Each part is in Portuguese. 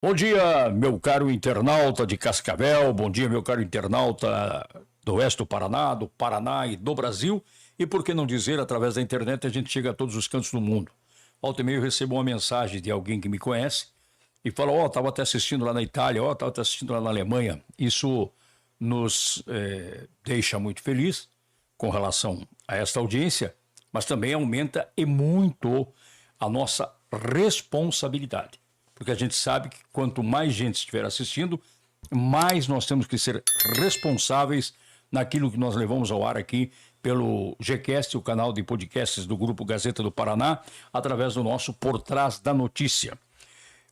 Bom dia, meu caro internauta de Cascavel, bom dia, meu caro internauta do oeste do Paraná e do Brasil, e por que não dizer, através da internet a gente chega a todos os cantos do mundo. Volta e meia eu recebo uma mensagem de alguém que me conhece e fala, estava até assistindo lá na Itália, estava até assistindo lá na Alemanha. Isso nos deixa muito feliz com relação a esta audiência, mas também aumenta e muito a nossa responsabilidade. Porque a gente sabe que quanto mais gente estiver assistindo, mais nós temos que ser responsáveis naquilo que nós levamos ao ar aqui pelo Gcast, o canal de podcasts do Grupo Gazeta do Paraná, através do nosso Por Trás da Notícia.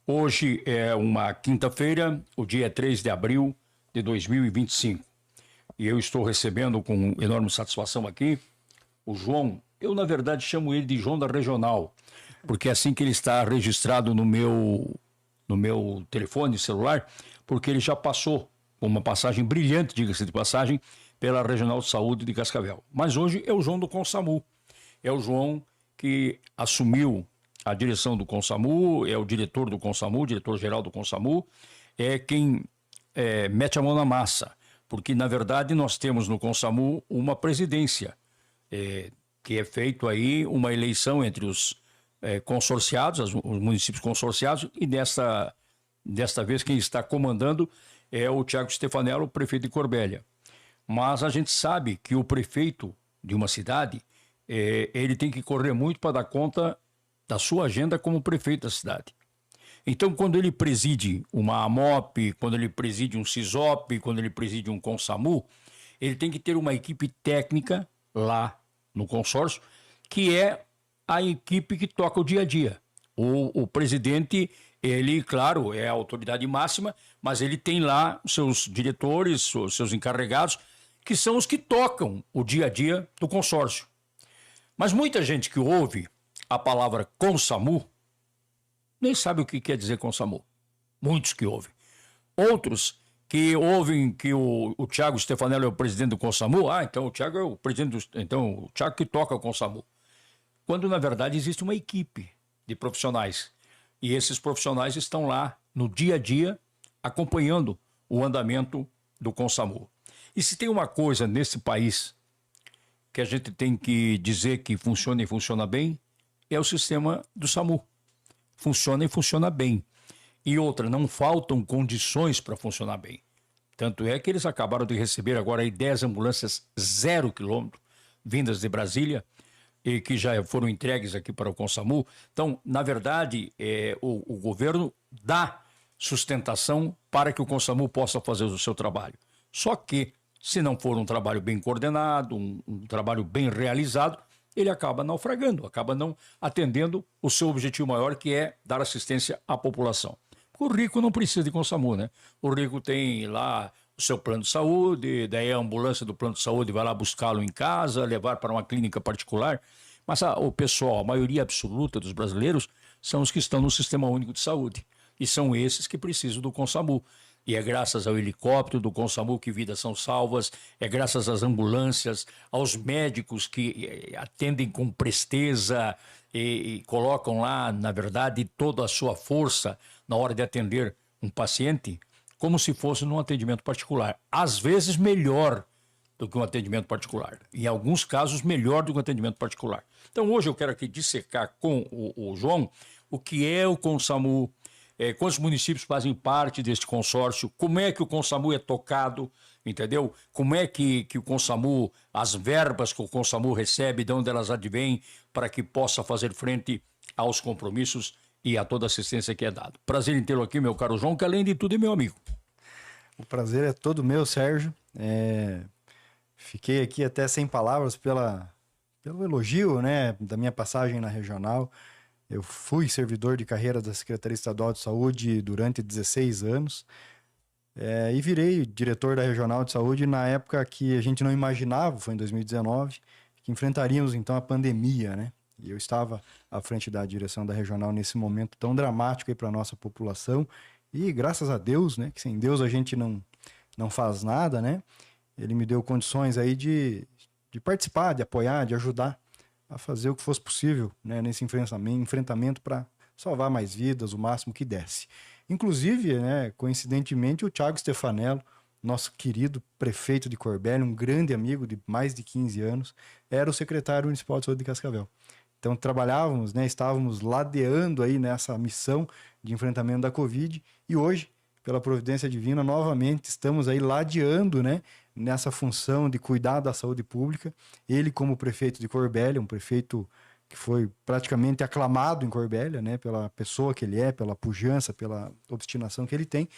Hoje é uma quinta-feira, o dia é 3 de abril de 2025. E eu estou recebendo com enorme satisfação aqui o João. Eu, na verdade, chamo ele de João da Regional, porque é assim que ele está registrado no meu telefone celular, porque ele já passou uma passagem brilhante, diga-se de passagem, pela Regional de Saúde de Cascavel. Mas hoje é o João do Consamu. É o João que assumiu a direção do Consamu, é o diretor do Consamu, diretor-geral do Consamu, é quem mete a mão na massa, porque, na verdade, nós temos no Consamu uma presidência, que é feito aí uma eleição entre os consorciados, os municípios consorciados, e desta vez quem está comandando é o Tiago Stefanello, prefeito de Corbélia. Mas a gente sabe que o prefeito de uma cidade, ele tem que correr muito para dar conta da sua agenda como prefeito da cidade. Então, quando ele preside uma AMOP, quando ele preside um CISOP, quando ele preside um CONSAMU, ele tem que ter uma equipe técnica lá no consórcio, que é a equipe que toca o dia a dia. O presidente, ele, claro, é a autoridade máxima, mas ele tem lá os seus diretores, os seus encarregados, que são os que tocam o dia a dia do consórcio. Mas muita gente que ouve a palavra CONSAMU nem sabe o que quer dizer CONSAMU. Muitos que ouvem. Outros que ouvem que o Tiago Stefanello é o presidente do CONSAMU, então o Tiago é o presidente então o Tiago que toca o CONSAMU. Quando, na verdade, existe uma equipe de profissionais. E esses profissionais estão lá no dia a dia acompanhando o andamento do CONSAMU. E se tem uma coisa nesse país que a gente tem que dizer que funciona e funciona bem, é o sistema do SAMU. Funciona e funciona bem. E outra, não faltam condições para funcionar bem. Tanto é que eles acabaram de receber agora aí 10 ambulâncias 0 quilômetro, vindas de Brasília, e que já foram entregues aqui para o CONSAMU. Então, na verdade, o governo dá sustentação para que o CONSAMU possa fazer o seu trabalho. Só que, se não for um trabalho bem coordenado, um trabalho bem realizado, ele acaba naufragando, acaba não atendendo o seu objetivo maior, que é dar assistência à população. O rico não precisa de CONSAMU, né? O rico tem lá o seu plano de saúde, daí a ambulância do plano de saúde vai lá buscá-lo em casa, levar para uma clínica particular. Mas o pessoal, a maioria absoluta dos brasileiros, são os que estão no Sistema Único de Saúde. E são esses que precisam do CONSAMU. E é graças ao helicóptero do CONSAMU que vidas são salvas, é graças às ambulâncias, aos médicos que atendem com presteza e colocam lá, na verdade, toda a sua força na hora de atender um paciente, como se fosse num atendimento particular. Às vezes melhor do que um atendimento particular. Em alguns casos, melhor do que um atendimento particular. Então, hoje eu quero aqui dissecar com o João o que é o CONSAMU, quantos municípios fazem parte deste consórcio, como é que o CONSAMU é tocado, entendeu? Como é que o CONSAMU, as verbas que o CONSAMU recebe, de onde elas advêm, para que possa fazer frente aos compromissos e a toda a assistência que é dada. Prazer em tê-lo aqui, meu caro João, que além de tudo é meu amigo. O prazer é todo meu, Sérgio. Fiquei aqui até sem palavras pelo elogio, né, da minha passagem na regional. Eu fui servidor de carreira da Secretaria Estadual de Saúde durante 16 anos e virei diretor da Regional de Saúde na época que a gente não imaginava, foi em 2019, que enfrentaríamos então a pandemia, né? E eu estava à frente da direção da Regional nesse momento tão dramático para a nossa população. E graças a Deus, né, que sem Deus a gente não faz nada, né? Ele me deu condições aí de participar, de apoiar, de ajudar a fazer o que fosse possível, né, nesse enfrentamento para salvar mais vidas, o máximo que desse. Inclusive, né, coincidentemente, o Thiago Stefanello, nosso querido prefeito de Corbélia, um grande amigo de mais de 15 anos, era o secretário municipal de saúde de Cascavel. Então trabalhávamos, né, estávamos ladeando aí nessa missão de enfrentamento da Covid e hoje, pela providência divina, novamente estamos aí ladeando, né, nessa função de cuidar da saúde pública. Ele como prefeito de Corbélia, um prefeito que foi praticamente aclamado em Corbélia, né, pela pessoa que ele é, pela pujança, pela obstinação que ele tem,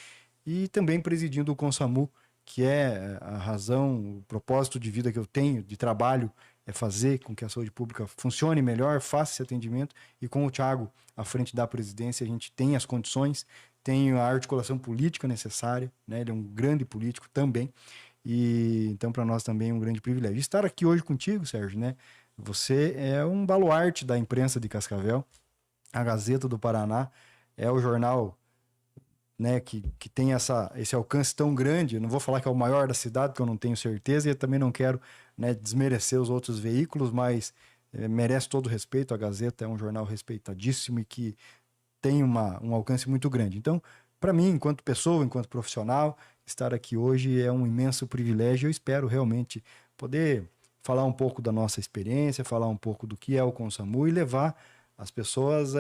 e também presidindo o Consamu, que é a razão, o propósito de vida que eu tenho, de trabalho, é fazer com que a saúde pública funcione melhor, faça esse atendimento, e com o Thiago à frente da presidência, a gente tem as condições, tem a articulação política necessária, né? Ele é um grande político também, e então para nós também é um grande privilégio. Estar aqui hoje contigo, Sérgio, né? Você é um baluarte da imprensa de Cascavel, a Gazeta do Paraná é o jornal, né, que tem esse alcance tão grande. Eu não vou falar que é o maior da cidade, porque eu não tenho certeza, e eu também não quero, né, desmerecer os outros veículos, mas merece todo o respeito. A Gazeta é um jornal respeitadíssimo e que tem um alcance muito grande. Então, para mim, enquanto pessoa, enquanto profissional, estar aqui hoje é um imenso privilégio. Eu espero realmente poder falar um pouco da nossa experiência, falar um pouco do que é o Consamu e levar as pessoas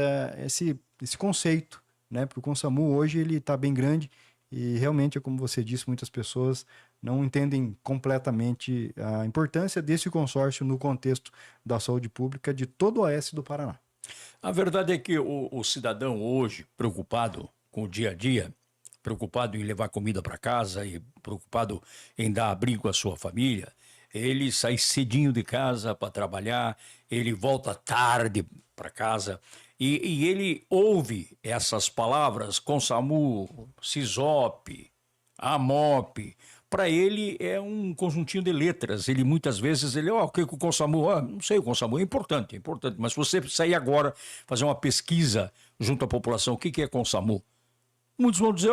esse conceito, né? Porque o Consamu hoje ele está bem grande e realmente, como você disse, muitas pessoas não entendem completamente a importância desse consórcio no contexto da saúde pública de todo o oeste do Paraná. A verdade é que o cidadão hoje, preocupado com o dia a dia, preocupado em levar comida para casa e preocupado em dar abrigo à sua família, ele sai cedinho de casa para trabalhar, ele volta tarde para casa e ele ouve essas palavras, Consamu, Sisop, Amop. Para ele é um conjuntinho de letras. Ele muitas vezes, o que é o Consamu? Não sei, o Consamu é importante, mas se você sair agora, fazer uma pesquisa junto à população, o que é Consamu? Muitos vão dizer,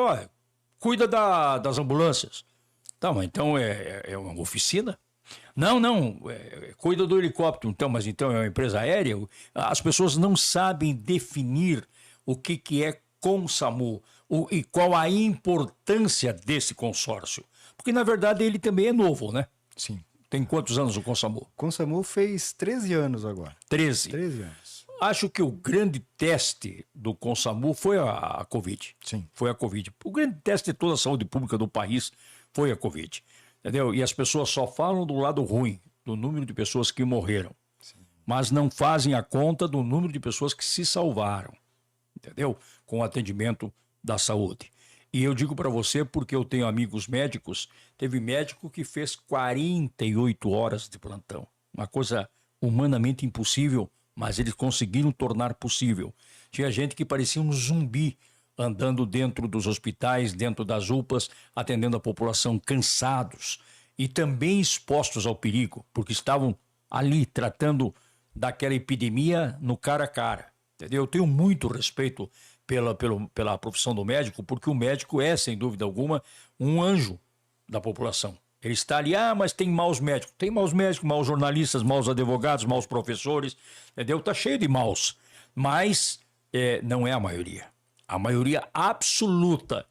cuida das ambulâncias. Tá, mas então é uma oficina? Não, cuida do helicóptero. Então, mas então é uma empresa aérea? As pessoas não sabem definir o que é Consamu e qual a importância desse consórcio. Porque, na verdade, ele também é novo, né? Sim. Tem quantos anos o Consamu? O Consamu fez 13 anos agora. 13. 13 anos. Acho que o grande teste do Consamu foi a Covid. Sim. Foi a Covid. O grande teste de toda a saúde pública do país foi a Covid. Entendeu? E as pessoas só falam do lado ruim, do número de pessoas que morreram. Sim. Mas não fazem a conta do número de pessoas que se salvaram. Entendeu? Com o atendimento da saúde. E eu digo para você porque eu tenho amigos médicos, teve médico que fez 48 horas de plantão. Uma coisa humanamente impossível, mas eles conseguiram tornar possível. Tinha gente que parecia um zumbi andando dentro dos hospitais, dentro das UPAs, atendendo a população, cansados e também expostos ao perigo, porque estavam ali tratando daquela epidemia no cara a cara. Entendeu? Eu tenho muito respeito pela profissão do médico, porque o médico é, sem dúvida alguma, um anjo da população. Ele está ali, mas tem maus médicos. Tem maus médicos, maus jornalistas, maus advogados, maus professores, entendeu? Está cheio de maus. Mas não é a maioria. A maioria absoluta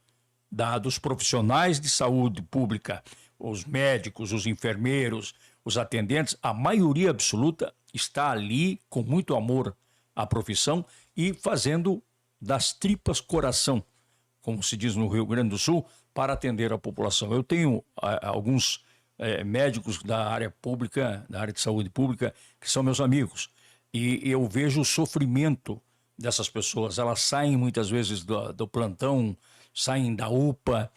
dos profissionais de saúde pública, os médicos, os enfermeiros, os atendentes, a maioria absoluta está ali com muito amor à profissão e fazendo das tripas coração, como se diz no Rio Grande do Sul, para atender a população. Eu tenho alguns médicos da área pública, da área de saúde pública, que são meus amigos. E eu vejo o sofrimento dessas pessoas. Elas saem muitas vezes do plantão, saem da UPA,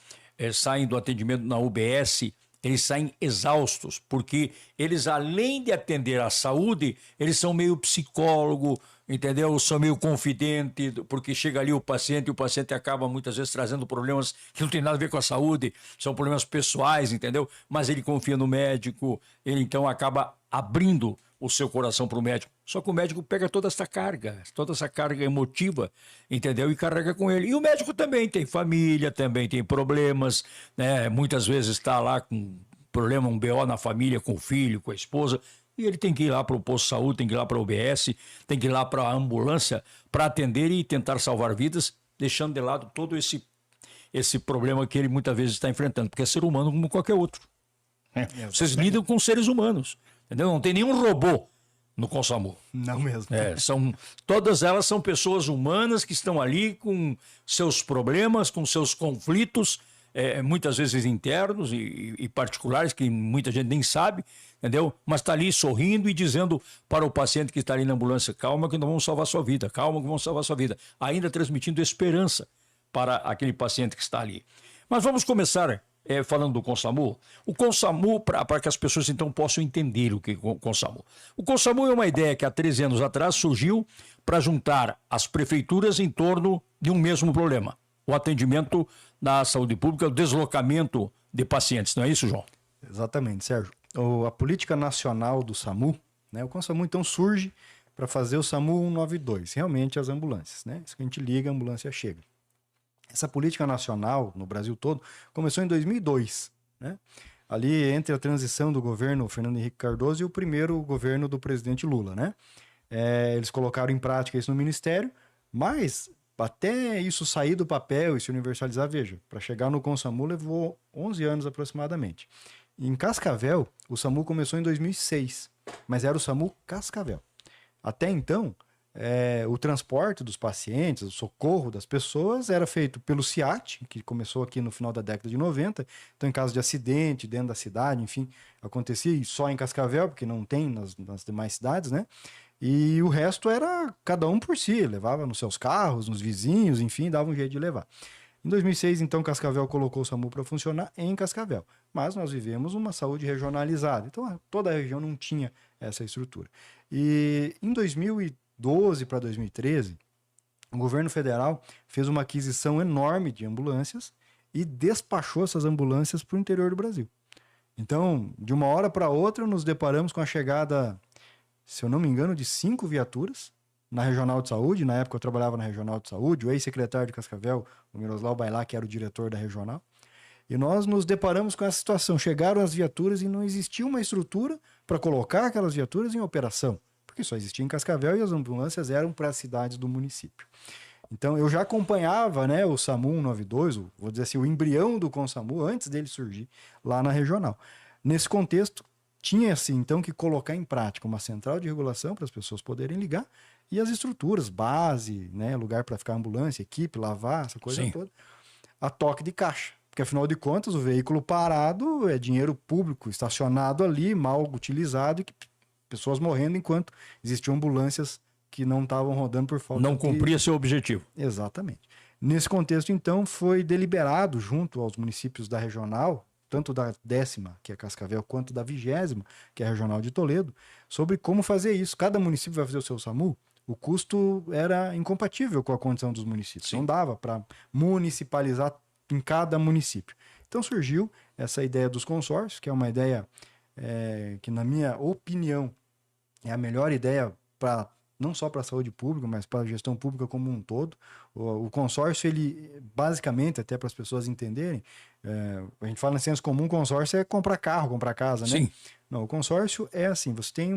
saem do atendimento na UBS, eles saem exaustos, porque eles, além de atender a saúde, eles são meio psicólogo, entendeu? São meio confidente, porque chega ali o paciente e o paciente acaba muitas vezes trazendo problemas que não tem nada a ver com a saúde, são problemas pessoais, entendeu? Mas ele confia no médico, ele então acaba abrindo o seu coração para o médico. Só que o médico pega toda essa carga emotiva, entendeu? E carrega com ele. E o médico também tem família, também tem problemas, né? Muitas vezes está lá com problema, um BO na família, com o filho, com a esposa, e ele tem que ir lá para o posto de saúde, tem que ir lá para a UBS, tem que ir lá para a ambulância para atender e tentar salvar vidas deixando de lado todo esse problema que ele muitas vezes está enfrentando, porque é ser humano como qualquer outro. Né? Vocês lidam com seres humanos, entendeu? Não tem nenhum robô no Consamu. Não mesmo. Todas elas são pessoas humanas que estão ali com seus problemas, com seus conflitos, muitas vezes internos e particulares, que muita gente nem sabe, entendeu? Mas está ali sorrindo e dizendo para o paciente que está ali na ambulância: calma que nós vamos salvar sua vida, calma que vamos salvar sua vida. Ainda transmitindo esperança para aquele paciente que está ali. Mas vamos começar falando do Consamu. O Consamu, para que as pessoas então possam entender o que é o Consamu. O Consamu é uma ideia que há 13 anos atrás surgiu para juntar as prefeituras em torno de um mesmo problema: o atendimento da saúde pública, o deslocamento de pacientes. Não é isso, João? Exatamente, Sérgio. A política nacional do SAMU, né? O Consamu então surge para fazer o SAMU 192, realmente as ambulâncias, né? Isso que a gente liga, a ambulância chega. Essa política nacional no Brasil todo começou em 2002, né? Ali entre a transição do governo Fernando Henrique Cardoso e o primeiro governo do presidente Lula, né? Eles colocaram em prática isso no Ministério, mas até isso sair do papel e se universalizar, veja, para chegar no Consamu levou 11 anos aproximadamente. Em Cascavel, o SAMU começou em 2006, mas era o SAMU Cascavel. Até então, o transporte dos pacientes, o socorro das pessoas era feito pelo SIAT, que começou aqui no final da década de 90. Então, em caso de acidente dentro da cidade, enfim, acontecia só em Cascavel, porque não tem nas demais cidades, né? E o resto era cada um por si, levava nos seus carros, nos vizinhos, enfim, dava um jeito de levar. Em 2006, então, Cascavel colocou o SAMU para funcionar em Cascavel. Mas nós vivemos uma saúde regionalizada. Então, toda a região não tinha essa estrutura. E em 2012 para 2013, o governo federal fez uma aquisição enorme de ambulâncias e despachou essas ambulâncias para o interior do Brasil. Então, de uma hora para outra, nos deparamos com a chegada, se eu não me engano, de 5 viaturas na Regional de Saúde. Na época eu trabalhava na Regional de Saúde, o ex-secretário de Cascavel, o Miroslav Bailá, que era o diretor da Regional. E nós nos deparamos com essa situação. Chegaram as viaturas e não existia uma estrutura para colocar aquelas viaturas em operação, porque só existia em Cascavel e as ambulâncias eram para as cidades do município. Então eu já acompanhava, né, o SAMU 192, vou dizer assim, o embrião do Consamu, antes dele surgir lá na Regional. Nesse contexto, tinha-se então que colocar em prática uma central de regulação para as pessoas poderem ligar e as estruturas, base, né, lugar para ficar ambulância, equipe, lavar, essa coisa Sim. toda, a toque de caixa. Porque, afinal de contas, o veículo parado é dinheiro público, estacionado ali, mal utilizado, e que pessoas morrendo enquanto existiam ambulâncias que não estavam rodando por falta Não cumpria seu objetivo. Exatamente. Nesse contexto, então, foi deliberado junto aos municípios da regional, tanto da 10ª, que é Cascavel, quanto da 20ª, que é a Regional de Toledo, sobre como fazer isso. Cada município vai fazer o seu SAMU. O custo era incompatível com a condição dos municípios. Sim. Não dava para municipalizar em cada município. Então surgiu essa ideia dos consórcios, que é uma ideia que, na minha opinião, é a melhor ideia para não só para a saúde pública, mas para a gestão pública como um todo. O consórcio, ele basicamente, até para as pessoas entenderem, a gente fala em senso comum, consórcio é comprar carro, comprar casa, né? Sim. Não, o consórcio é assim, você tem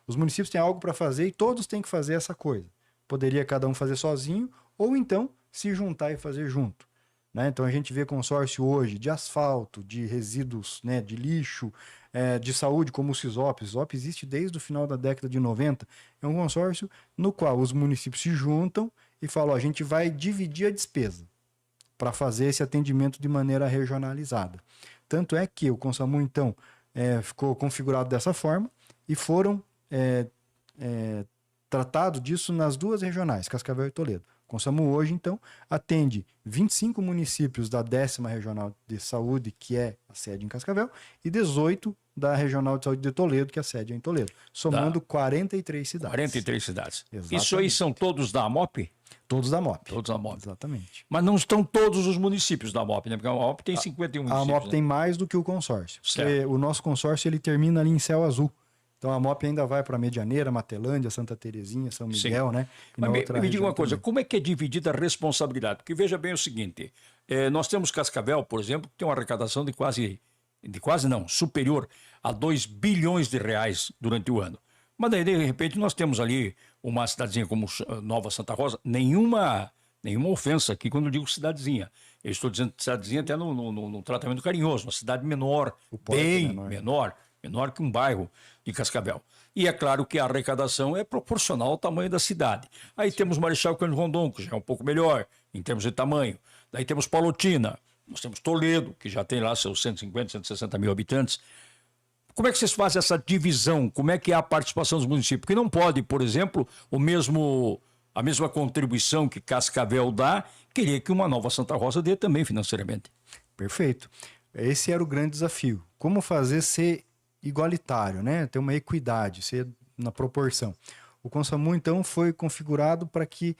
os municípios têm algo para fazer e todos têm que fazer essa coisa. Poderia cada um fazer sozinho ou então se juntar e fazer junto. Né? Então a gente vê consórcio hoje de asfalto, de resíduos, né, de lixo, de saúde, como o CISOP. O CISOP existe desde o final da década de 90. É um consórcio no qual os municípios se juntam e falam: a gente vai dividir a despesa para fazer esse atendimento de maneira regionalizada. Tanto é que o Consamu, então, ficou configurado dessa forma e foram tratados disso nas duas regionais, Cascavel e Toledo. O Consamu hoje, então, atende 25 municípios da 10ª Regional de Saúde, que é a sede em Cascavel, e 18 da Regional de Saúde de Toledo, que é a sede em Toledo, somando 43 cidades. 43 cidades. Exatamente. Isso aí são todos da AMOP? Todos da MOP. Todos da MOP. Exatamente. Mas não estão todos os municípios da MOP, né? Porque a MOP tem 51 A municípios. MOP tem mais do que o consórcio. Certo. O nosso consórcio ele termina ali em Céu Azul. Então a MOP ainda vai para Medianeira, Matelândia, Santa Terezinha, São Miguel, né? E Mas me diga uma coisa, também. como é que é dividida a responsabilidade? Porque veja bem o seguinte, nós temos Cascavel, por exemplo, que tem uma arrecadação de quase não, superior a 2 bilhões de reais durante o ano. Mas daí, de repente, nós temos ali uma cidadezinha como Nova Santa Rosa, nenhuma Nenhuma ofensa aqui quando eu digo cidadezinha. Eu estou dizendo cidadezinha até no tratamento carinhoso, uma cidade menor, bem menor que um bairro de Cascavel. E é claro que a arrecadação é proporcional ao tamanho da cidade. Aí temos Marechal Cândido Rondon, que já é um pouco melhor em termos de tamanho. Daí temos Palotina, nós temos Toledo, que já tem lá seus 150, 160 mil habitantes. Como é que vocês fazem essa divisão? Como é que é a participação dos municípios? Porque não pode, por exemplo, a mesma contribuição que Cascavel dá, querer que uma Nova Santa Rosa dê também financeiramente. Perfeito. Esse era o grande desafio. Como fazer ser igualitário, né? Ter uma equidade, ser na proporção. O Consamu, então, foi configurado para que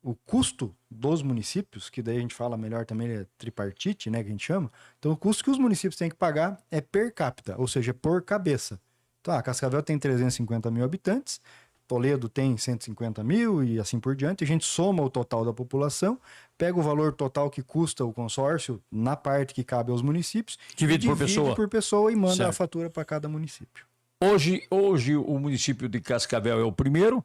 o custo dos municípios, que daí a gente fala melhor também, é tripartite, né, que a gente chama. Então, o custo que os municípios têm que pagar é per capita, ou seja, por cabeça. Então, Cascavel tem 350 mil habitantes, Toledo tem 150 mil e assim por diante. A gente soma o total da população, pega o valor total que custa o consórcio na parte que cabe aos municípios, divide por pessoa e manda certo. A fatura para cada município. Hoje o município de Cascavel é o primeiro,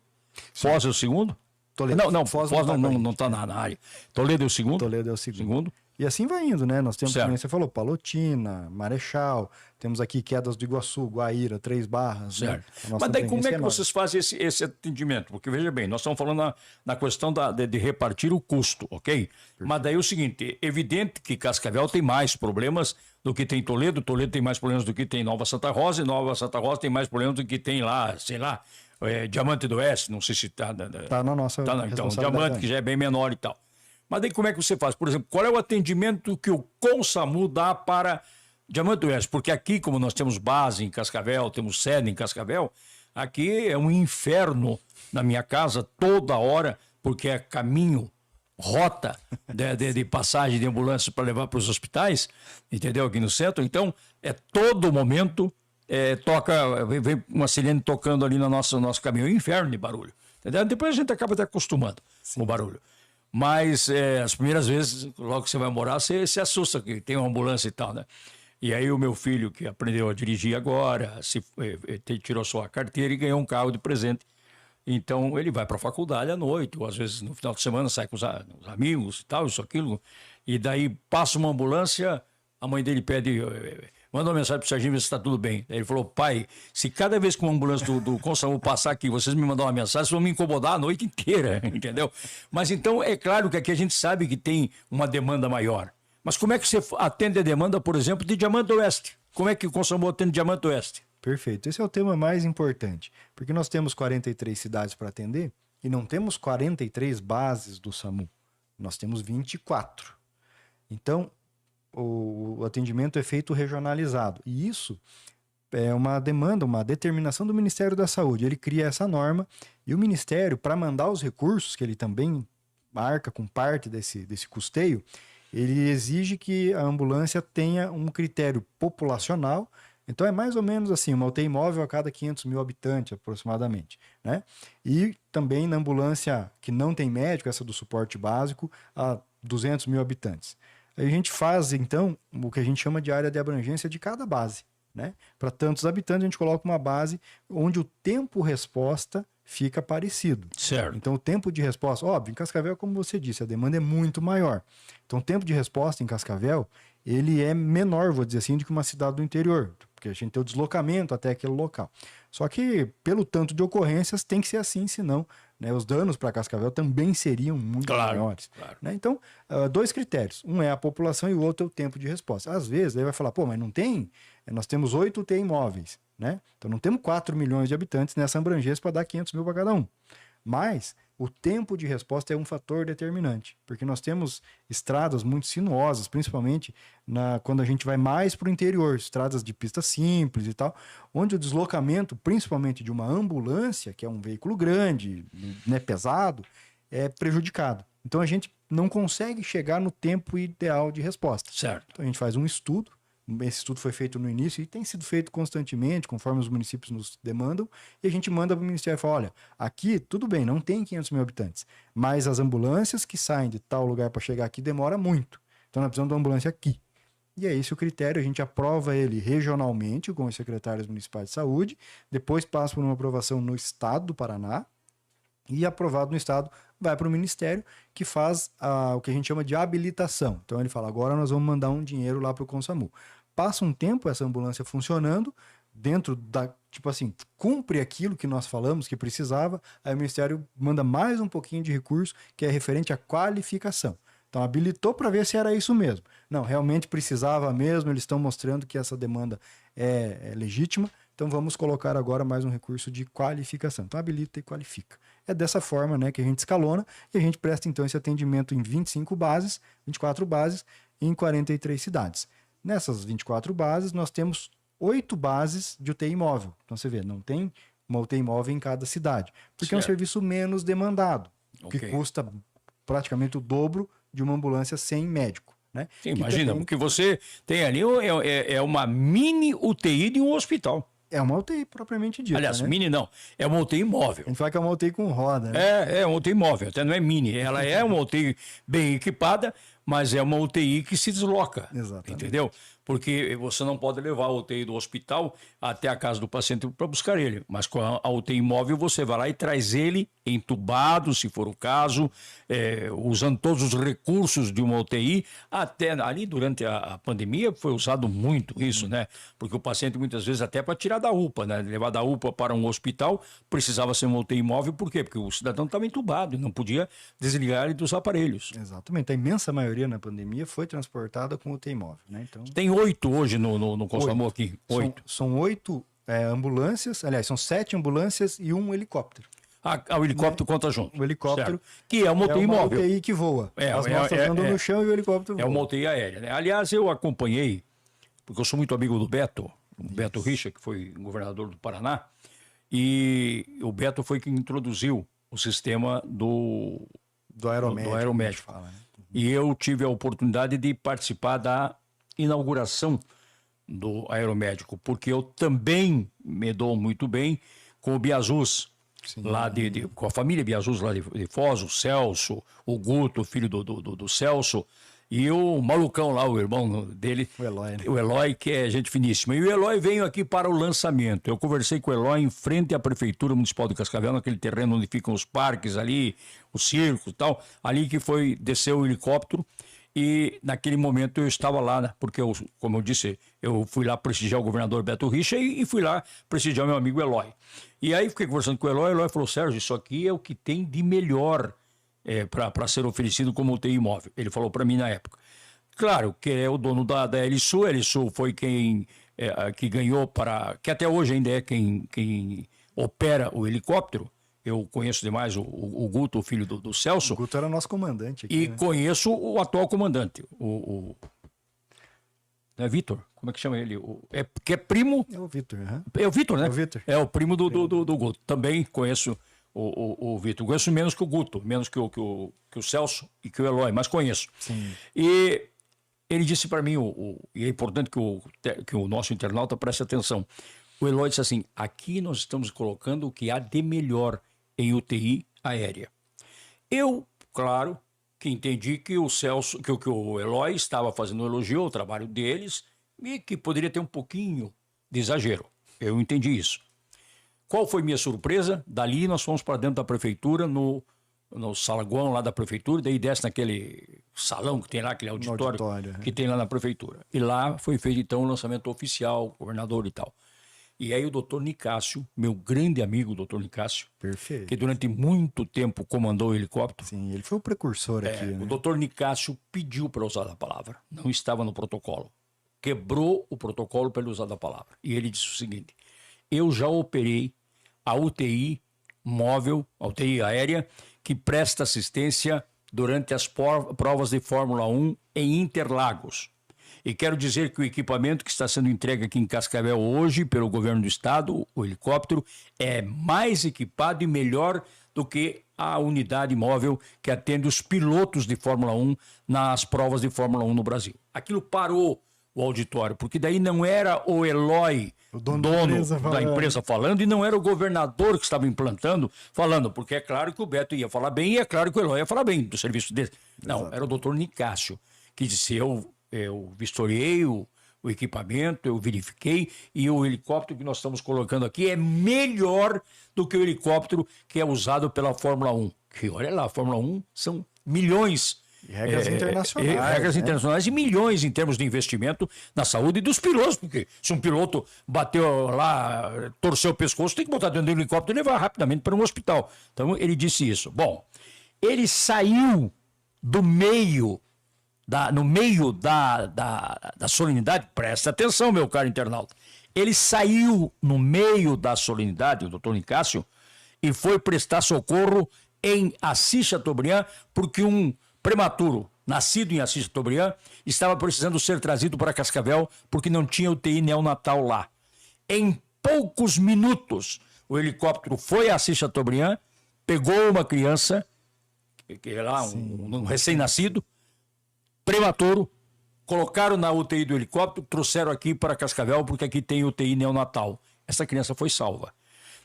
Foz é o segundo? Toledo. Não, Foz não está na área. Toledo é o segundo? Toledo é o segundo. E assim vai indo, né? Nós temos, como você falou, Palotina, Marechal, temos aqui Quedas do Iguaçu, Guaíra, Três Barras. Certo. Né? Mas daí como é que vocês fazem esse atendimento? Porque veja bem, nós estamos falando na questão de repartir o custo, ok? Perfeito. Mas daí é o seguinte, é evidente que Cascavel tem mais problemas do que tem Toledo tem mais problemas do que tem Nova Santa Rosa, e Nova Santa Rosa tem mais problemas do que tem lá, sei lá, Diamante do Oeste, não sei se está... Está na nossa então, Diamante, que já é bem menor e tal. Mas daí como é que você faz? Por exemplo, qual é o atendimento que o Consamu dá para Diamante do Oeste? Porque aqui, como nós temos base em Cascavel, temos sede em Cascavel, aqui é um inferno na minha casa toda hora, porque é caminho, rota de passagem de ambulância para levar para os hospitais, entendeu? Aqui no centro. Então, é todo momento, vem uma sirene tocando ali no nosso caminho. É um inferno de barulho. Entendeu? Depois a gente acaba até acostumando com o barulho. Mas as primeiras vezes, logo que você vai morar, você se assusta que tem uma ambulância e tal, né? E aí o meu filho, que aprendeu a dirigir agora, tirou sua carteira e ganhou um carro de presente. Então ele vai para a faculdade à noite, ou às vezes no final de semana sai com os amigos e tal, isso, aquilo. E daí passa uma ambulância, a mãe dele pede... Manda uma mensagem pro Serginho ver se está tudo bem. Ele falou, pai, se cada vez que uma ambulância do Consamu passar aqui, vocês me mandam uma mensagem, vocês vão me incomodar a noite inteira, entendeu? Mas então, é claro que aqui a gente sabe que tem uma demanda maior. Mas como é que você atende a demanda, por exemplo, de Diamante do Oeste? Como é que o Consamu atende Diamante do Oeste? Perfeito. Esse é o tema mais importante, porque nós temos 43 cidades para atender e não temos 43 bases do SAMU. Nós temos 24. Então, o atendimento é feito regionalizado. E isso é uma demanda, uma determinação do Ministério da Saúde. Ele cria essa norma e o Ministério, para mandar os recursos, que ele também marca com parte desse custeio, ele exige que a ambulância tenha um critério populacional. Então é mais ou menos assim, uma UTI móvel a cada 500 mil habitantes aproximadamente, né? E também na ambulância que não tem médico, essa do suporte básico, a 200 mil habitantes. A gente faz, então, o que a gente chama de área de abrangência de cada base, né? Para tantos habitantes, a gente coloca uma base onde o tempo-resposta fica parecido. Certo. Então, o tempo de resposta... Óbvio, em Cascavel, como você disse, a demanda é muito maior. Então, o tempo de resposta em Cascavel, ele é menor, vou dizer assim, do que uma cidade do interior, porque a gente tem o deslocamento até aquele local. Só que, pelo tanto de ocorrências, tem que ser assim, senão, né, os danos para Cascavel também seriam muito maiores. Claro. Né? Então, dois critérios. Um é a população e o outro é o tempo de resposta. Às vezes, aí vai falar, pô, mas não tem? Nós temos 8 UTI imóveis, né? Então, não temos 4 milhões de habitantes nessa abrangência para dar 500 mil para cada um. Mas o tempo de resposta é um fator determinante, porque nós temos estradas muito sinuosas, principalmente quando a gente vai mais para o interior, estradas de pista simples e tal, onde o deslocamento, principalmente de uma ambulância, que é um veículo grande, né, pesado, é prejudicado. Então a gente não consegue chegar no tempo ideal de resposta. Certo. Então a gente faz um estudo. Esse estudo foi feito no início e tem sido feito constantemente, conforme os municípios nos demandam, e a gente manda para o Ministério e fala, olha, aqui tudo bem, não tem 500 mil habitantes, mas as ambulâncias que saem de tal lugar para chegar aqui demora muito. Então nós precisamos de uma ambulância aqui. E é esse o critério, a gente aprova ele regionalmente com os secretários municipais de saúde, depois passa por uma aprovação no estado do Paraná, e aprovado no estado, vai para o Ministério, que faz o que a gente chama de habilitação. Então ele fala, agora nós vamos mandar um dinheiro lá para o Consamu. Passa um tempo essa ambulância funcionando, dentro da, tipo assim, cumpre aquilo que nós falamos que precisava, aí o Ministério manda mais um pouquinho de recurso, que é referente à qualificação. Então habilitou para ver se era isso mesmo. Não, realmente precisava mesmo, eles estão mostrando que essa demanda é legítima, então vamos colocar agora mais um recurso de qualificação. Então habilita e qualifica. É dessa forma, né, que a gente escalona e a gente presta então esse atendimento em 25 bases, 24 bases em 43 cidades. Nessas 24 bases nós temos 8 bases de UTI móvel. Então você vê, não tem uma UTI móvel em cada cidade, porque é um serviço menos demandado, que custa praticamente o dobro de uma ambulância sem médico. Né? Sim, imagina, o que você tem ali é uma mini UTI de um hospital. É uma UTI propriamente dita. Aliás, né? mini não, é uma UTI móvel. A gente fala que é uma UTI com roda. Né? É uma UTI móvel, até não é mini. Ela é uma UTI bem equipada, mas é uma UTI que se desloca. Exatamente. Entendeu? Porque você não pode levar a UTI do hospital até a casa do paciente para buscar ele. Mas com a UTI móvel, você vai lá e traz ele entubado, se for o caso, usando todos os recursos de uma UTI. Até ali, durante a pandemia, foi usado muito isso, né? Porque o paciente, muitas vezes, até para tirar da UPA, né? Levar da UPA para um hospital, precisava ser uma UTI móvel. Por quê? Porque o cidadão estava entubado e não podia desligar ele dos aparelhos. Exatamente. A imensa maioria na pandemia foi transportada com UTI móvel. Né? Então... Tem 8 hoje no Consamu aqui. 8. São 8 ambulâncias, aliás, são 7 ambulâncias e um helicóptero. O helicóptero conta junto. O helicóptero. Certo. Que é uma UTI móvel. É uma UTI que voa. As nossas andam no chão e o helicóptero voa. É uma UTI aérea. Né? Aliás, eu acompanhei, porque eu sou muito amigo do Beto, o Beto Richa, que foi governador do Paraná, e o Beto foi quem introduziu o sistema do aeromédico. Fala, né? E eu tive a oportunidade de participar da inauguração do aeromédico, porque eu também me dou muito bem com o Biazus, lá com a família Biazus lá de Foz, o Celso, o Guto, filho do Celso, e o malucão lá, o irmão dele, o Eloy, que é gente finíssima. E o Eloy veio aqui para o lançamento. Eu conversei com o Eloy em frente à Prefeitura Municipal de Cascavel, naquele terreno onde ficam os parques ali, o circo e tal, ali que desceu o helicóptero. E naquele momento eu estava lá, né? Porque, como eu disse, eu fui lá prestigiar o governador Beto Richa e fui lá prestigiar meu amigo Eloy. E aí fiquei conversando com o Eloy falou, Sérgio, isso aqui é o que tem de melhor para ser oferecido como UTI móvel. Ele falou para mim na época. Claro, que é o dono da Elisul. A Elisul foi quem que ganhou que até hoje ainda é quem opera o helicóptero. Eu conheço demais o Guto, o filho do Celso. O Guto era nosso comandante aqui. E conheço o atual comandante, não é Vitor? Como é que chama ele? Que é primo... É o Vitor, uhum. É o Vitor, né? É o Vitor. É o primo do Guto. Também conheço o Vitor. Conheço menos que o Guto, menos que o Celso e que o Eloy, mas conheço. Sim. E ele disse para mim, e é importante que o nosso internauta preste atenção. O Eloy disse assim, aqui nós estamos colocando o que há de melhor em UTI aérea. Eu, claro, que entendi que o Celso, que o Eloy estava fazendo um elogio ao trabalho deles e que poderia ter um pouquinho de exagero. Eu entendi isso. Qual foi minha surpresa? Dali nós fomos para dentro da prefeitura, no saguão lá da prefeitura, daí desce naquele salão que tem lá, aquele auditório que tem lá na prefeitura. E lá foi feito então o lançamento oficial, governador e tal. E aí o doutor Nicásio, meu grande amigo doutor Nicásio, perfeito, que durante muito tempo comandou o helicóptero. Sim, ele foi o precursor aqui. Né? O doutor Nicásio pediu para usar a palavra, não estava no protocolo. Quebrou o protocolo para ele usar a palavra. E ele disse o seguinte, eu já operei a UTI móvel, a UTI aérea, que presta assistência durante as provas de Fórmula 1 em Interlagos. E quero dizer que o equipamento que está sendo entregue aqui em Cascavel hoje pelo governo do estado, o helicóptero, é mais equipado e melhor do que a unidade móvel que atende os pilotos de Fórmula 1 nas provas de Fórmula 1 no Brasil. Aquilo parou o auditório, porque daí não era o Eloy, o dono da empresa falando, e não era o governador que estava implantando falando, porque é claro que o Beto ia falar bem e é claro que o Eloy ia falar bem do serviço dele. Não, era o doutor Nicásio, que disse, eu vistoriei o o equipamento, eu verifiquei, e o helicóptero que nós estamos colocando aqui é melhor do que o helicóptero que é usado pela Fórmula 1. Que, olha lá, a Fórmula 1 são milhões. Regras internacionais. Regras né? internacionais e milhões em termos de investimento na saúde dos pilotos, porque se um piloto bateu lá, torceu o pescoço, tem que botar dentro do helicóptero e levar rapidamente para um hospital. Então ele disse isso. Bom, ele saiu do meio, no meio da solenidade, presta atenção, meu caro internauta, ele saiu no meio da solenidade, o doutor Nicásio, e foi prestar socorro em Assis Chateaubriand, porque um prematuro, nascido em Assis Chateaubriand, estava precisando ser trazido para Cascavel porque não tinha UTI neonatal lá. Em poucos minutos, o helicóptero foi a Assis Chateaubriand, pegou uma criança, que é lá um recém-nascido, prematuro, colocaram na UTI do helicóptero, trouxeram aqui para Cascavel porque aqui tem UTI neonatal. Essa criança foi salva.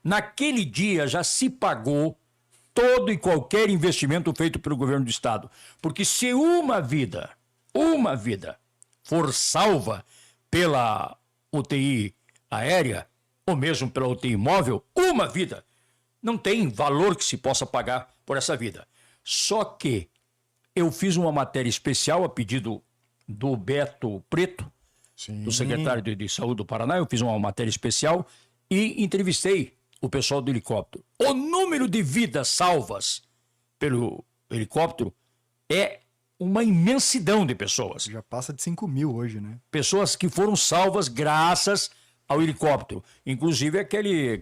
Naquele dia já se pagou todo e qualquer investimento feito pelo governo do estado. Porque se uma vida for salva pela UTI aérea, ou mesmo pela UTI móvel, uma vida, não tem valor que se possa pagar por essa vida. Só que eu fiz uma matéria especial a pedido do Beto Preto, do secretário de Saúde do Paraná, eu fiz uma matéria especial e entrevistei o pessoal do helicóptero. O número de vidas salvas pelo helicóptero é uma imensidão de pessoas. Já passa de 5 mil hoje, né? Pessoas que foram salvas graças ao helicóptero. Inclusive aquele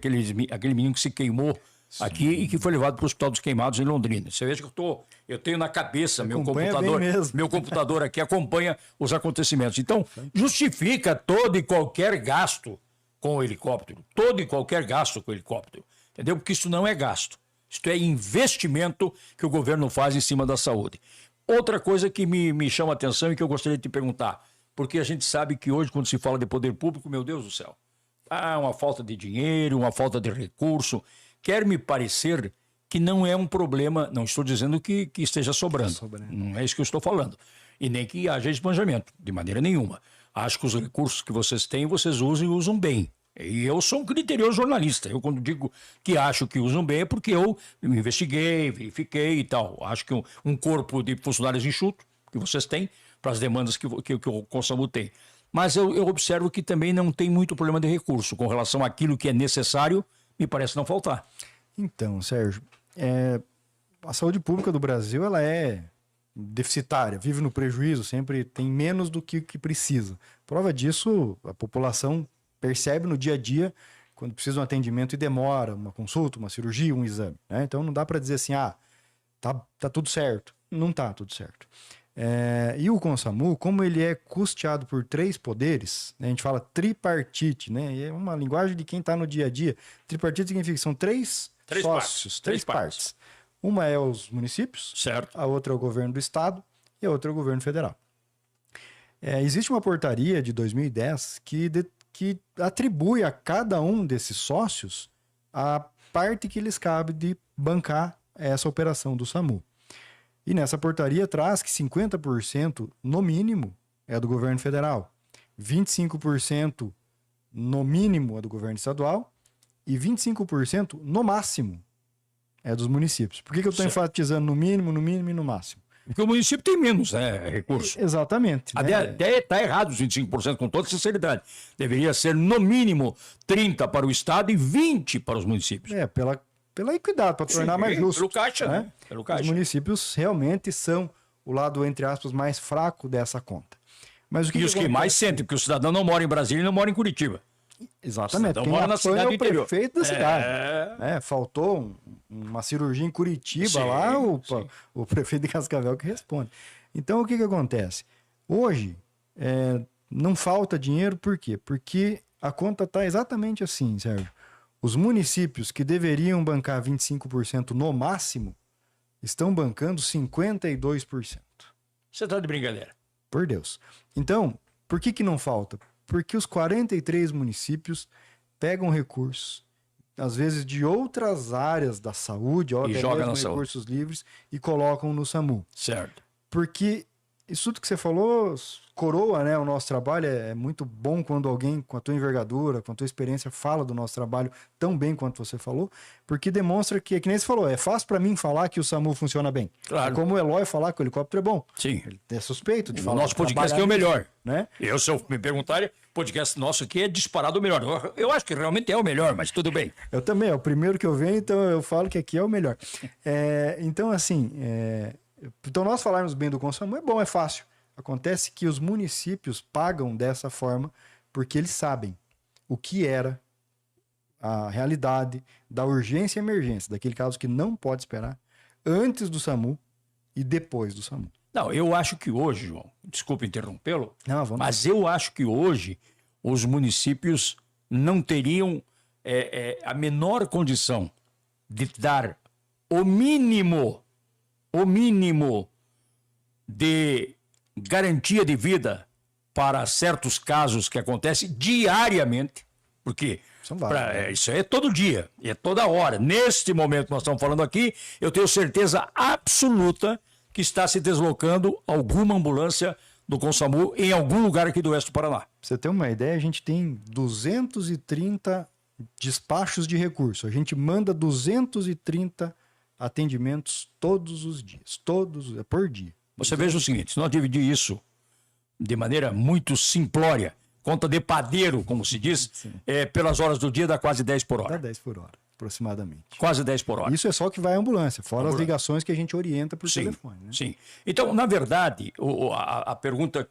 menino que se queimou aqui e que foi levado para o Hospital dos Queimados em Londrina. Você veja que eu tenho na cabeça, meu computador aqui acompanha os acontecimentos. Então, justifica todo e qualquer gasto com o helicóptero. Todo e qualquer gasto com o helicóptero. Entendeu? Porque isso não é gasto. Isto é investimento que o governo faz em cima da saúde. Outra coisa que me chama a atenção e que eu gostaria de te perguntar, porque a gente sabe que hoje, quando se fala de poder público, meu Deus do céu, uma falta de dinheiro, uma falta de recurso. Quer me parecer que não é um problema, não estou dizendo que esteja sobrando, não é isso que eu estou falando, e nem que haja esbanjamento, de maneira nenhuma. Acho que os recursos que vocês têm, vocês usam e usam bem. E eu sou um criterioso jornalista. Eu, quando digo que acho que usam bem, é porque eu me investiguei, verifiquei e tal. Acho que um corpo de funcionários enxuto, que vocês têm, para as demandas que o Consamu tem. Mas eu observo que também não tem muito problema de recurso. Com relação àquilo que é necessário, me parece não faltar. Então, Sérgio, a saúde pública do Brasil ela é deficitária, vive no prejuízo, sempre tem menos do que precisa. Prova disso, a população percebe no dia a dia quando precisa de um atendimento e demora, uma consulta, uma cirurgia, um exame. Né? Então não dá para dizer assim, tá tudo certo. Não tá tudo certo. E o Consamu, como ele é custeado por 3 poderes, né? A gente fala tripartite, né? E é uma linguagem de quem está no dia a dia. Tripartite significa que são 3 sócios, três partes. Uma é os municípios, certo. A outra é o governo do estado e a outra é o governo federal. Existe uma portaria de 2010 que atribui a cada um desses sócios a parte que lhes cabe de bancar essa operação do SAMU. E nessa portaria traz que 50% no mínimo é do governo federal, 25% no mínimo é do governo estadual e 25% no máximo é dos municípios. Por que eu estou enfatizando no mínimo e no máximo? Porque o município tem menos recurso. Exatamente. Até está errado os 25%, com toda sinceridade. Deveria ser no mínimo 30% para o estado e 20% para os municípios. Pela equidade, para tornar mais justo. Pelo caixa, né? Pelo caixa. Os municípios realmente são o lado, entre aspas, mais fraco dessa conta. Mas os que mais sentem, porque o cidadão não mora em Brasília e não mora em Curitiba. Exatamente. Quem mora na cidade do interior. O prefeito da cidade. Faltou uma cirurgia em Curitiba lá, o prefeito de Cascavel que responde. Então, o que acontece? Hoje, não falta dinheiro, por quê? Porque a conta está exatamente assim, Sérgio. Os municípios que deveriam bancar 25% no máximo, estão bancando 52%. Você está de brincadeira. Por Deus. Então, por que não falta? Porque os 43 municípios pegam recursos, às vezes de outras áreas da saúde, ou até mesmo recursos livres, e colocam no SAMU. Certo. Porque Isso tudo que você falou coroa, né, o nosso trabalho. É muito bom quando alguém com a tua envergadura, com a tua experiência fala do nosso trabalho tão bem quanto você falou, porque demonstra que nem você falou, é fácil para mim falar que o SAMU funciona bem. Claro. É como o Eloy falar que o helicóptero é bom. Sim. Ele é suspeito de falar. O nosso podcast é o melhor. Né? Se eu me perguntarem, o podcast nosso aqui é disparado o melhor. Eu acho que realmente é o melhor, mas tudo bem. Eu também, é o primeiro que eu venho, então eu falo que aqui é o melhor. Então, assim, então nós falarmos bem do Consamu é bom, é fácil. Acontece que os municípios pagam dessa forma porque eles sabem o que era a realidade da urgência e emergência, daquele caso que não pode esperar, antes do SAMU e depois do SAMU. Não, eu acho que hoje, João, desculpe interrompê-lo, Não, mas eu acho que hoje os municípios não teriam a menor condição de dar o mínimo de garantia de vida para certos casos que acontecem diariamente, porque isso é todo dia, é toda hora. Neste momento que nós estamos falando aqui, eu tenho certeza absoluta que está se deslocando alguma ambulância do Consamu em algum lugar aqui do oeste do Paraná. Pra você ter uma ideia, a gente tem 230 despachos de recurso. A gente manda 230 atendimentos todos os dias, por dia. Você veja o seguinte, se nós dividir isso de maneira muito simplória, conta de padeiro, como se diz, pelas horas do dia dá quase 10 por hora. Dá 10 por hora, aproximadamente. Quase 10 por hora. Isso é só que vai à ambulância, fora as ligações que a gente orienta por telefone. Né? Sim. Então, na verdade, a pergunta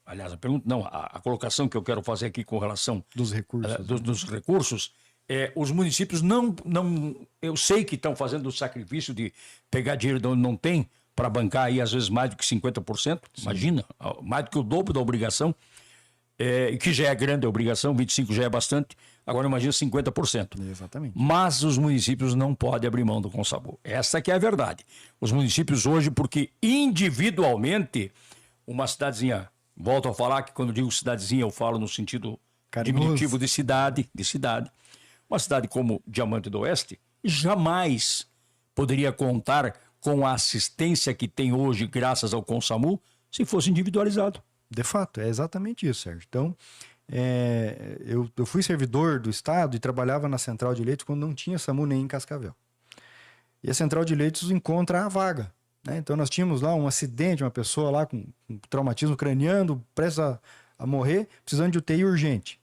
aliás, a pergunta não, a colocação que eu quero fazer aqui com relação dos recursos, dos recursos, os municípios não, eu sei que estão fazendo o sacrifício de pegar dinheiro de onde não tem, para bancar aí às vezes mais do que 50%, imagina, mais do que o dobro da obrigação, que já é grande a obrigação, 25% já é bastante, agora imagina 50%. Exatamente. Mas os municípios não podem abrir mão do Consamu. Essa que é a verdade. Os municípios hoje, porque individualmente, uma cidadezinha, volto a falar que quando digo cidadezinha eu falo no sentido diminutivo de cidade, uma cidade como Diamante do Oeste, jamais poderia contar com a assistência que tem hoje, graças ao Consamu, se fosse individualizado. De fato, é exatamente isso, Sérgio. Então, eu fui servidor do Estado e trabalhava na Central de Leitos quando não tinha SAMU nem em Cascavel. E a Central de Leitos encontra a vaga. Né? Então, nós tínhamos lá um acidente, uma pessoa lá com traumatismo craniano, prestes a morrer, precisando de UTI urgente.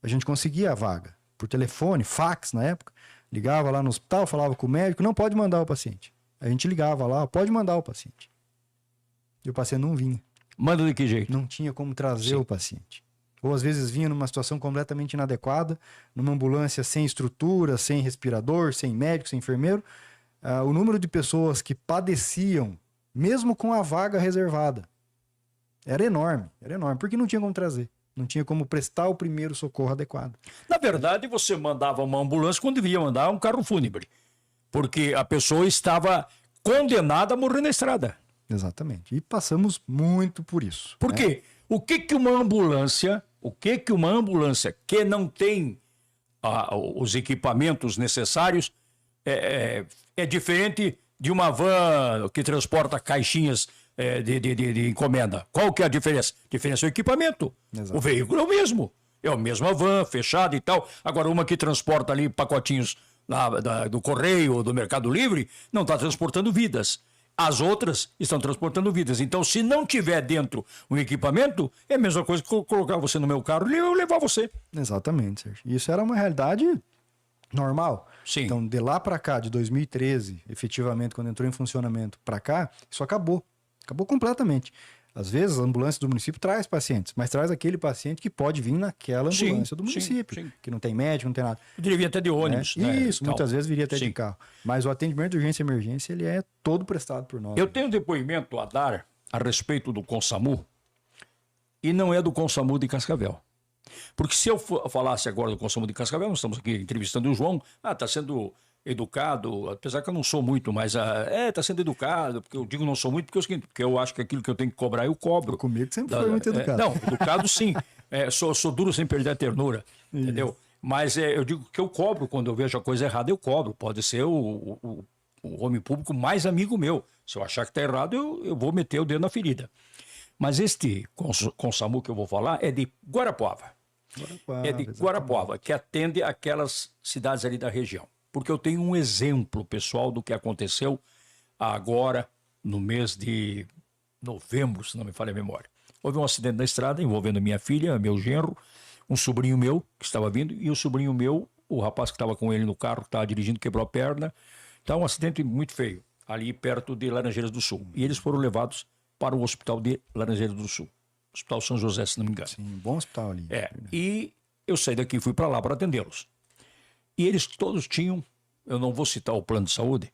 A gente conseguia a vaga por telefone, fax na época. Ligava lá no hospital, falava com o médico, não pode mandar o paciente. A gente ligava lá, pode mandar o paciente. E o paciente não vinha. Manda de que jeito? Não tinha como trazer o paciente. Ou às vezes vinha numa situação completamente inadequada, numa ambulância sem estrutura, sem respirador, sem médico, sem enfermeiro. O número de pessoas que padeciam, mesmo com a vaga reservada, era enorme, porque não tinha como trazer. Não tinha como prestar o primeiro socorro adequado. Na verdade, você mandava uma ambulância quando devia mandar um carro fúnebre. Porque a pessoa estava condenada a morrer na estrada. Exatamente. E passamos muito por isso. Por quê? O que uma ambulância que não tem os equipamentos necessários é diferente de uma van que transporta caixinhas de encomenda? Qual que é a diferença? A diferença é o equipamento. Exato. O veículo é o mesmo. É a mesma van, fechada e tal. Agora, uma que transporta ali pacotinhos do Correio ou do Mercado Livre, não está transportando vidas. As outras estão transportando vidas. Então, se não tiver dentro um equipamento, é a mesma coisa que colocar você no meu carro e eu levar você. Exatamente, Sérgio. Isso era uma realidade normal. Sim. Então, de lá para cá, de 2013, efetivamente, quando entrou em funcionamento para cá, isso acabou. Acabou completamente. Às vezes, a ambulância do município traz pacientes, mas traz aquele paciente que pode vir naquela ambulância do município, que não tem médico, não tem nada. Poderia vir até de ônibus. Né? Isso, muitas vezes viria até de carro. Mas o atendimento de urgência e emergência, ele é todo prestado por nós. Eu tenho um depoimento a dar a respeito do Consamu, e não é do Consamu de Cascavel. Porque se eu falasse agora do Consamu de Cascavel, nós estamos aqui entrevistando o João, está sendo educado, apesar que eu não sou muito, mas está sendo educado, porque eu digo não sou muito, porque eu acho que aquilo que eu tenho que cobrar, eu cobro. Comigo sempre foi muito educado. Não, educado sim, sou duro sem perder a ternura, entendeu? Mas eu digo que eu cobro, quando eu vejo a coisa errada, eu cobro. Pode ser o homem público mais amigo meu. Se eu achar que está errado, eu vou meter o dedo na ferida. Mas este com o SAMU que eu vou falar é de Guarapuava. É de Guarapuava, que atende aquelas cidades ali da região. Porque eu tenho um exemplo pessoal do que aconteceu agora, no mês de novembro, se não me falha a memória. Houve um acidente na estrada envolvendo minha filha, meu genro, um sobrinho meu que estava vindo, e o sobrinho meu, o rapaz que estava com ele no carro, que estava dirigindo, quebrou a perna. Então, um acidente muito feio, ali perto de Laranjeiras do Sul. E eles foram levados para o hospital de Laranjeiras do Sul. Hospital São José, se não me engano. Sim, bom hospital ali. E eu saí daqui e fui para lá para atendê-los. E eles todos tinham, eu não vou citar o plano de saúde,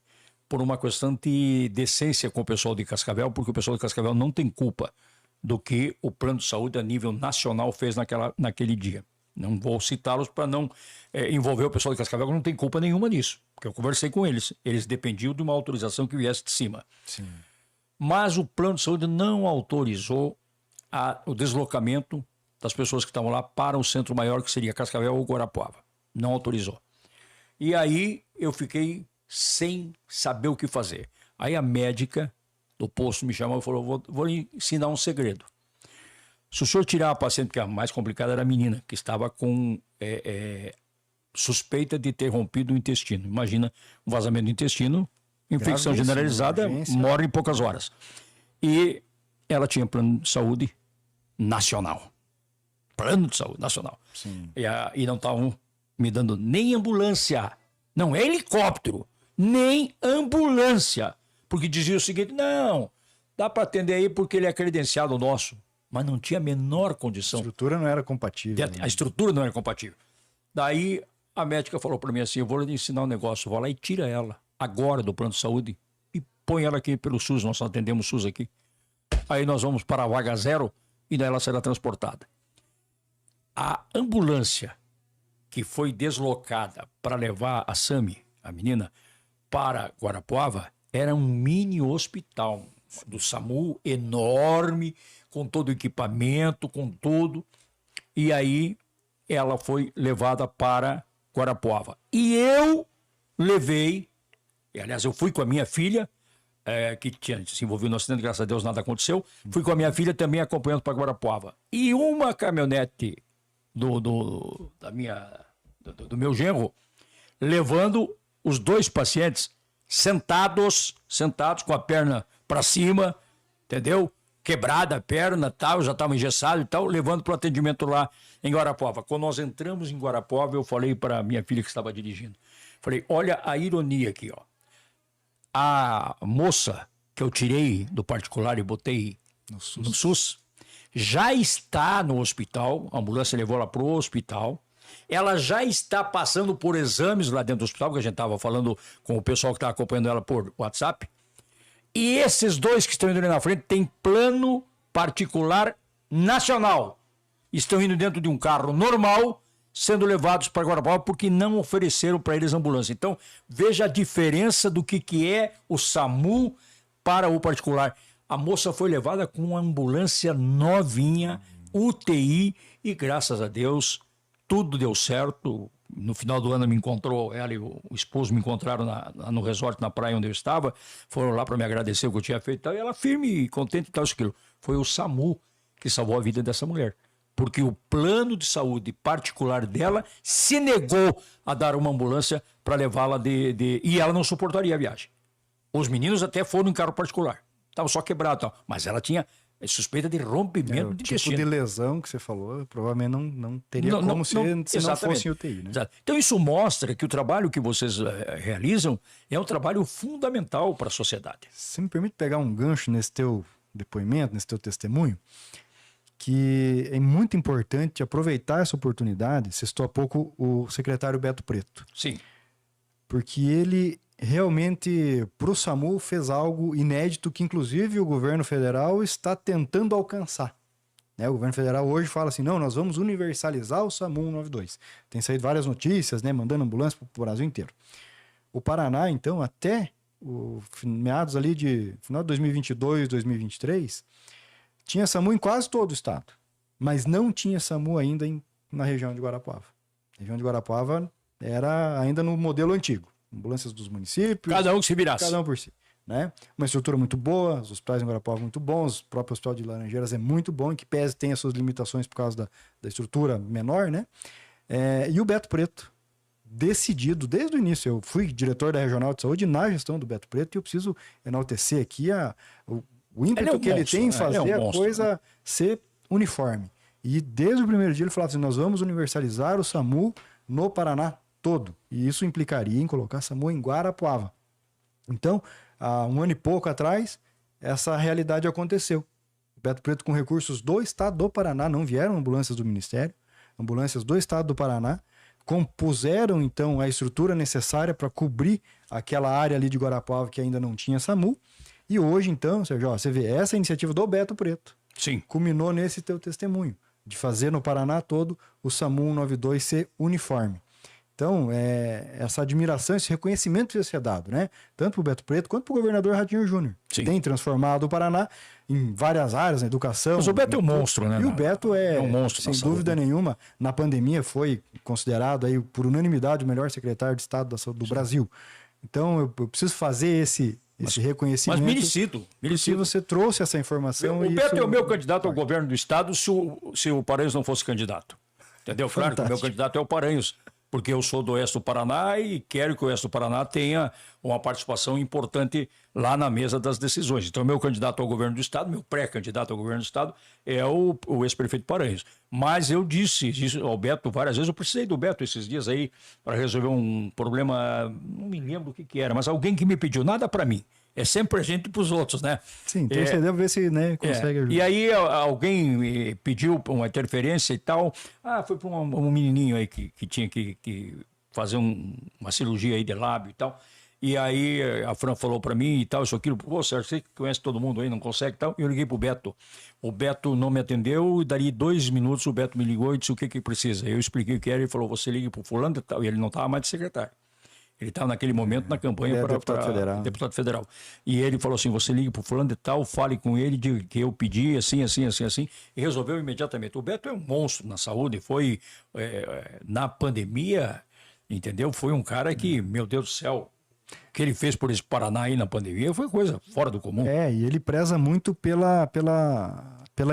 por uma questão de decência com o pessoal de Cascavel, porque o pessoal de Cascavel não tem culpa do que o plano de saúde a nível nacional fez naquele dia. Não vou citá-los para não envolver o pessoal de Cascavel, que não tem culpa nenhuma nisso, porque eu conversei com eles. Eles dependiam de uma autorização que viesse de cima. Sim. Mas o plano de saúde não autorizou o deslocamento das pessoas que estavam lá para o centro maior, que seria Cascavel ou Guarapuava. Não autorizou. E aí eu fiquei sem saber o que fazer. Aí a médica do posto me chamou e falou, vou lhe ensinar um segredo. Se o senhor tirar a paciente, que a mais complicada era a menina, que estava com suspeita de ter rompido o intestino. Imagina, um vazamento do intestino, infecção generalizada, morre em poucas horas. E ela tinha plano de saúde nacional. Plano de saúde nacional. Sim. E não estavam me dando nem ambulância. Não é helicóptero, nem ambulância. Porque dizia o seguinte, não, dá para atender aí porque ele é credenciado nosso. Mas não tinha a menor condição. A estrutura não era compatível. A estrutura não era compatível. Daí a médica falou para mim assim, eu vou lhe ensinar um negócio, vou lá e tira ela agora do plano de saúde e põe ela aqui pelo SUS, nós atendemos SUS aqui. Aí nós vamos para a vaga zero e daí ela será transportada. A ambulância que foi deslocada para levar a Sami, a menina, para Guarapuava, era um mini hospital do SAMU, enorme, com todo o equipamento, com tudo. E aí ela foi levada para Guarapuava. E eu levei, aliás, eu fui com a minha filha, que tinha se envolvido no acidente, graças a Deus nada aconteceu. Fui com a minha filha também acompanhando para Guarapuava. E uma caminhonete do meu genro, levando os dois pacientes sentados com a perna para cima, entendeu? Quebrada a perna, tal, já estava engessado e tal, levando para o atendimento lá em Guarapuava. Quando nós entramos em Guarapuava, eu falei para minha filha que estava dirigindo, falei, olha a ironia aqui, ó. A moça que eu tirei do particular e botei no SUS já está no hospital, a ambulância levou ela para o hospital, ela já está passando por exames lá dentro do hospital, que a gente estava falando com o pessoal que está acompanhando ela por WhatsApp, e esses dois que estão indo ali na frente têm plano particular nacional, estão indo dentro de um carro normal, sendo levados para Guarapuava porque não ofereceram para eles ambulância. Então, veja a diferença do que é o SAMU para o particular. A moça foi levada com uma ambulância novinha, UTI, e graças a Deus, tudo deu certo. No final do ano me encontrou, ela e o esposo me encontraram no resort, na praia onde eu estava, foram lá para me agradecer o que eu tinha feito e tal, e ela firme e contente e tal, aquilo. Foi o SAMU que salvou a vida dessa mulher. Porque o plano de saúde particular dela se negou a dar uma ambulância para levá-la e ela não suportaria a viagem. Os meninos até foram em carro particular. Estava só quebrado, tal, mas ela tinha suspeita de rompimento de intestino. O tipo de lesão que você falou, provavelmente não teria como se não fosse UTI, né? Exato. Então isso mostra que o trabalho que vocês realizam é um trabalho fundamental para a sociedade. Você me permite pegar um gancho nesse teu depoimento, nesse teu testemunho? Que é muito importante aproveitar essa oportunidade. Você citou há pouco o secretário Beto Preto. Sim. Porque ele realmente, para o SAMU, fez algo inédito que, inclusive, o governo federal está tentando alcançar. O governo federal hoje fala assim, não, nós vamos universalizar o SAMU 192. Tem saído várias notícias, mandando ambulância para o Brasil inteiro. O Paraná, então, até meados ali de final de 2022, 2023... tinha SAMU em quase todo o estado, mas não tinha SAMU ainda na região de Guarapuava. A região de Guarapuava era ainda no modelo antigo. Ambulâncias dos municípios. Cada um que se virasse. Cada um por si. né? Uma estrutura muito boa, os hospitais em Guarapuava muito bons, o próprio Hospital de Laranjeiras é muito bom, em que pese tem as suas limitações por causa da estrutura menor, né? E o Beto Preto, decidido desde o início. Eu fui diretor da Regional de Saúde na gestão do Beto Preto e eu preciso enaltecer aqui o ímpeto que ele tem em fazer a coisa ser uniforme. E desde o primeiro dia ele falava assim, nós vamos universalizar o SAMU no Paraná todo. E isso implicaria em colocar SAMU em Guarapuava. Então, há um ano e pouco atrás, essa realidade aconteceu. O Beto Preto, com recursos do estado do Paraná, não vieram ambulâncias do Ministério, ambulâncias do estado do Paraná, compuseram, então, a estrutura necessária para cobrir aquela área ali de Guarapuava que ainda não tinha SAMU. E hoje, então, Sérgio, você vê essa iniciativa do Beto Preto. Sim. Culminou nesse teu testemunho, de fazer no Paraná todo o SAMU 192 ser uniforme. Então, essa admiração, esse reconhecimento precisa ser dado, né? Tanto para o Beto Preto quanto para o governador Ratinho Júnior. Tem transformado o Paraná em várias áreas, na educação. Mas o Beto é um monstro, né? E o Beto é um monstro, sem dúvida nenhuma, na pandemia foi considerado aí, por unanimidade, o melhor secretário de Estado da Saúde do Brasil. Então, eu preciso fazer esse reconhecimento. Mas merecido. Se você trouxe essa informação... O Beto é o meu candidato ao governo do Estado se o Paranhos não fosse candidato. Entendeu? Claro que o meu candidato é o Paranhos, porque eu sou do Oeste do Paraná e quero que o Oeste do Paraná tenha uma participação importante lá na mesa das decisões. Então, meu candidato ao governo do Estado, meu pré-candidato ao governo do Estado, é o ex-prefeito Paranhos. Mas eu disse ao Beto várias vezes, eu precisei do Beto esses dias aí para resolver um problema, não me lembro o que era, mas alguém que me pediu nada para mim. É sempre a gente para os outros, né? Sim, torcedor ver se consegue ajudar. E aí alguém me pediu uma interferência e tal. Foi para um menininho aí que tinha que fazer uma cirurgia aí de lábio e tal. E aí a Fran falou para mim e tal, isso aquilo. Pô, Sérgio, você que conhece todo mundo aí, não consegue e tal. E eu liguei pro Beto. O Beto não me atendeu e daí 2 minutos o Beto me ligou e disse o que precisa. Eu expliquei o que era e ele falou, você liga pro fulano e tal. E ele não estava mais de secretário. Ele estava naquele momento na campanha para deputado federal. E ele falou assim, você liga para o fulano de tal, fale com ele de que eu pedi, assim, e resolveu imediatamente. O Beto é um monstro na saúde, foi na pandemia, entendeu? Foi um cara que, meu Deus do céu, o que ele fez por esse Paraná aí na pandemia foi coisa fora do comum. E ele preza muito pela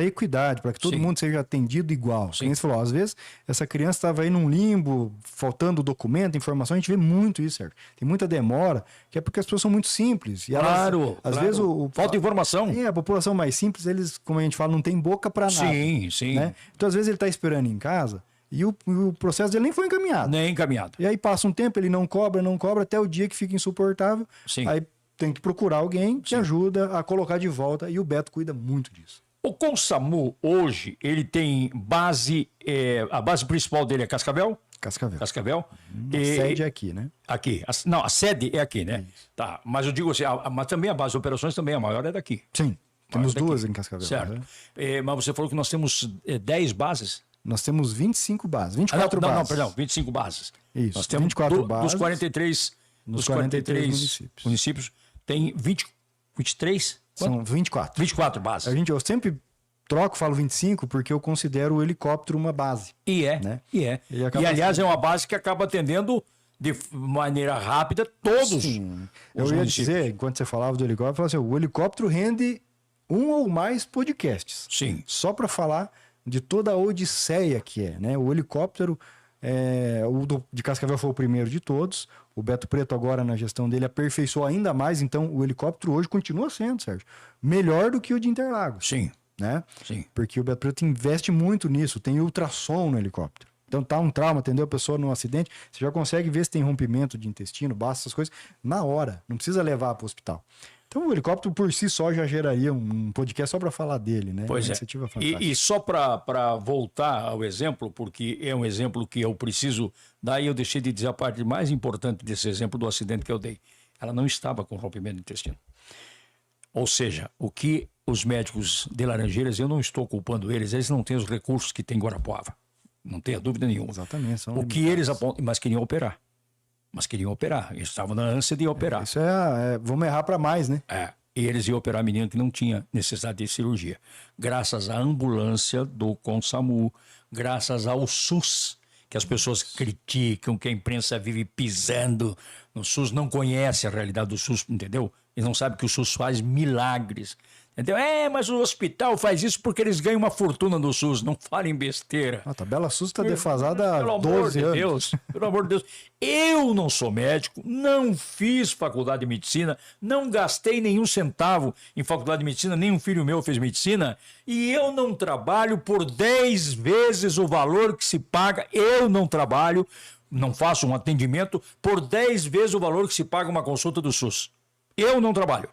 equidade, para que todo mundo seja atendido igual. Como você falou, às vezes essa criança estava aí num limbo, faltando documento, informação, a gente vê muito isso, certo? Tem muita demora, que é porque as pessoas são muito simples. E às vezes falta informação. A população mais simples, eles, como a gente fala, não tem boca para nada. Sim. Né? Então, às vezes ele está esperando em casa e o processo dele nem foi encaminhado. Nem encaminhado. E aí passa um tempo, ele não cobra, até o dia que fica insuportável. Aí tem que procurar alguém que ajuda a colocar de volta, e o Beto cuida muito disso. O Consamu, hoje, ele tem base, a base principal dele é Cascavel? Cascavel. A sede é aqui, né? Aqui. A sede é aqui, né? Isso. Tá, mas eu digo assim, mas também a base de operações também, a maior é daqui. Sim, temos duas em Cascavel. Certo. Mas você falou que nós temos 10 bases? Nós temos 25 bases, 24 bases. Não, perdão, 25 bases. Isso, nós temos 24 bases. Dos 43 municípios, tem 23... São 24. 24 bases. Eu sempre falo 25, porque eu considero o helicóptero uma base. E aliás, é uma base que acaba atendendo de maneira rápida todos. Sim. Eu ia dizer, enquanto você falava do helicóptero, eu falava assim, o helicóptero rende um ou mais podcasts. Sim. Só para falar de toda a odisseia que é, né? O helicóptero, o de Cascavel foi o primeiro de todos. O Beto Preto agora, na gestão dele, aperfeiçoou ainda mais. Então, o helicóptero hoje continua sendo, Sérgio, melhor do que o de Interlagos. Sim. Né? Sim. Porque o Beto Preto investe muito nisso. Tem ultrassom no helicóptero. Então, tá um trauma, atendeu a pessoa num acidente, você já consegue ver se tem rompimento de intestino, baço, essas coisas, na hora. Não precisa levar para o hospital. Então, o helicóptero por si só já geraria um podcast só para falar dele, né? Pois é. E só para voltar ao exemplo, porque é um exemplo que eu preciso dar, e eu deixei de dizer a parte mais importante desse exemplo do acidente que eu dei. Ela não estava com rompimento de intestino. Ou seja, o que os médicos de Laranjeiras, eu não estou culpando eles não têm os recursos que tem Guarapuava. Não tenha dúvida nenhuma. Exatamente. O que eles apontam, mas queriam operar. Eles estavam na ânsia de operar. Isso vamos errar para mais, né? E eles iam operar a menina que não tinha necessidade de cirurgia. Graças à ambulância do Consamu, graças ao SUS, que as pessoas criticam, que a imprensa vive pisando no SUS, não conhece a realidade do SUS, entendeu? Eles não sabem que o SUS faz milagres. Entendeu? Mas o hospital faz isso porque eles ganham uma fortuna do SUS. Não falem besteira. A tabela SUS está defasada há 12 anos. Deus, pelo amor de Deus. Eu não sou médico, não fiz faculdade de medicina, não gastei nenhum centavo em faculdade de medicina, nenhum filho meu fez medicina, e eu não trabalho por 10 vezes o valor que se paga. Eu não trabalho, não faço um atendimento por 10 vezes o valor que se paga uma consulta do SUS. Eu não trabalho.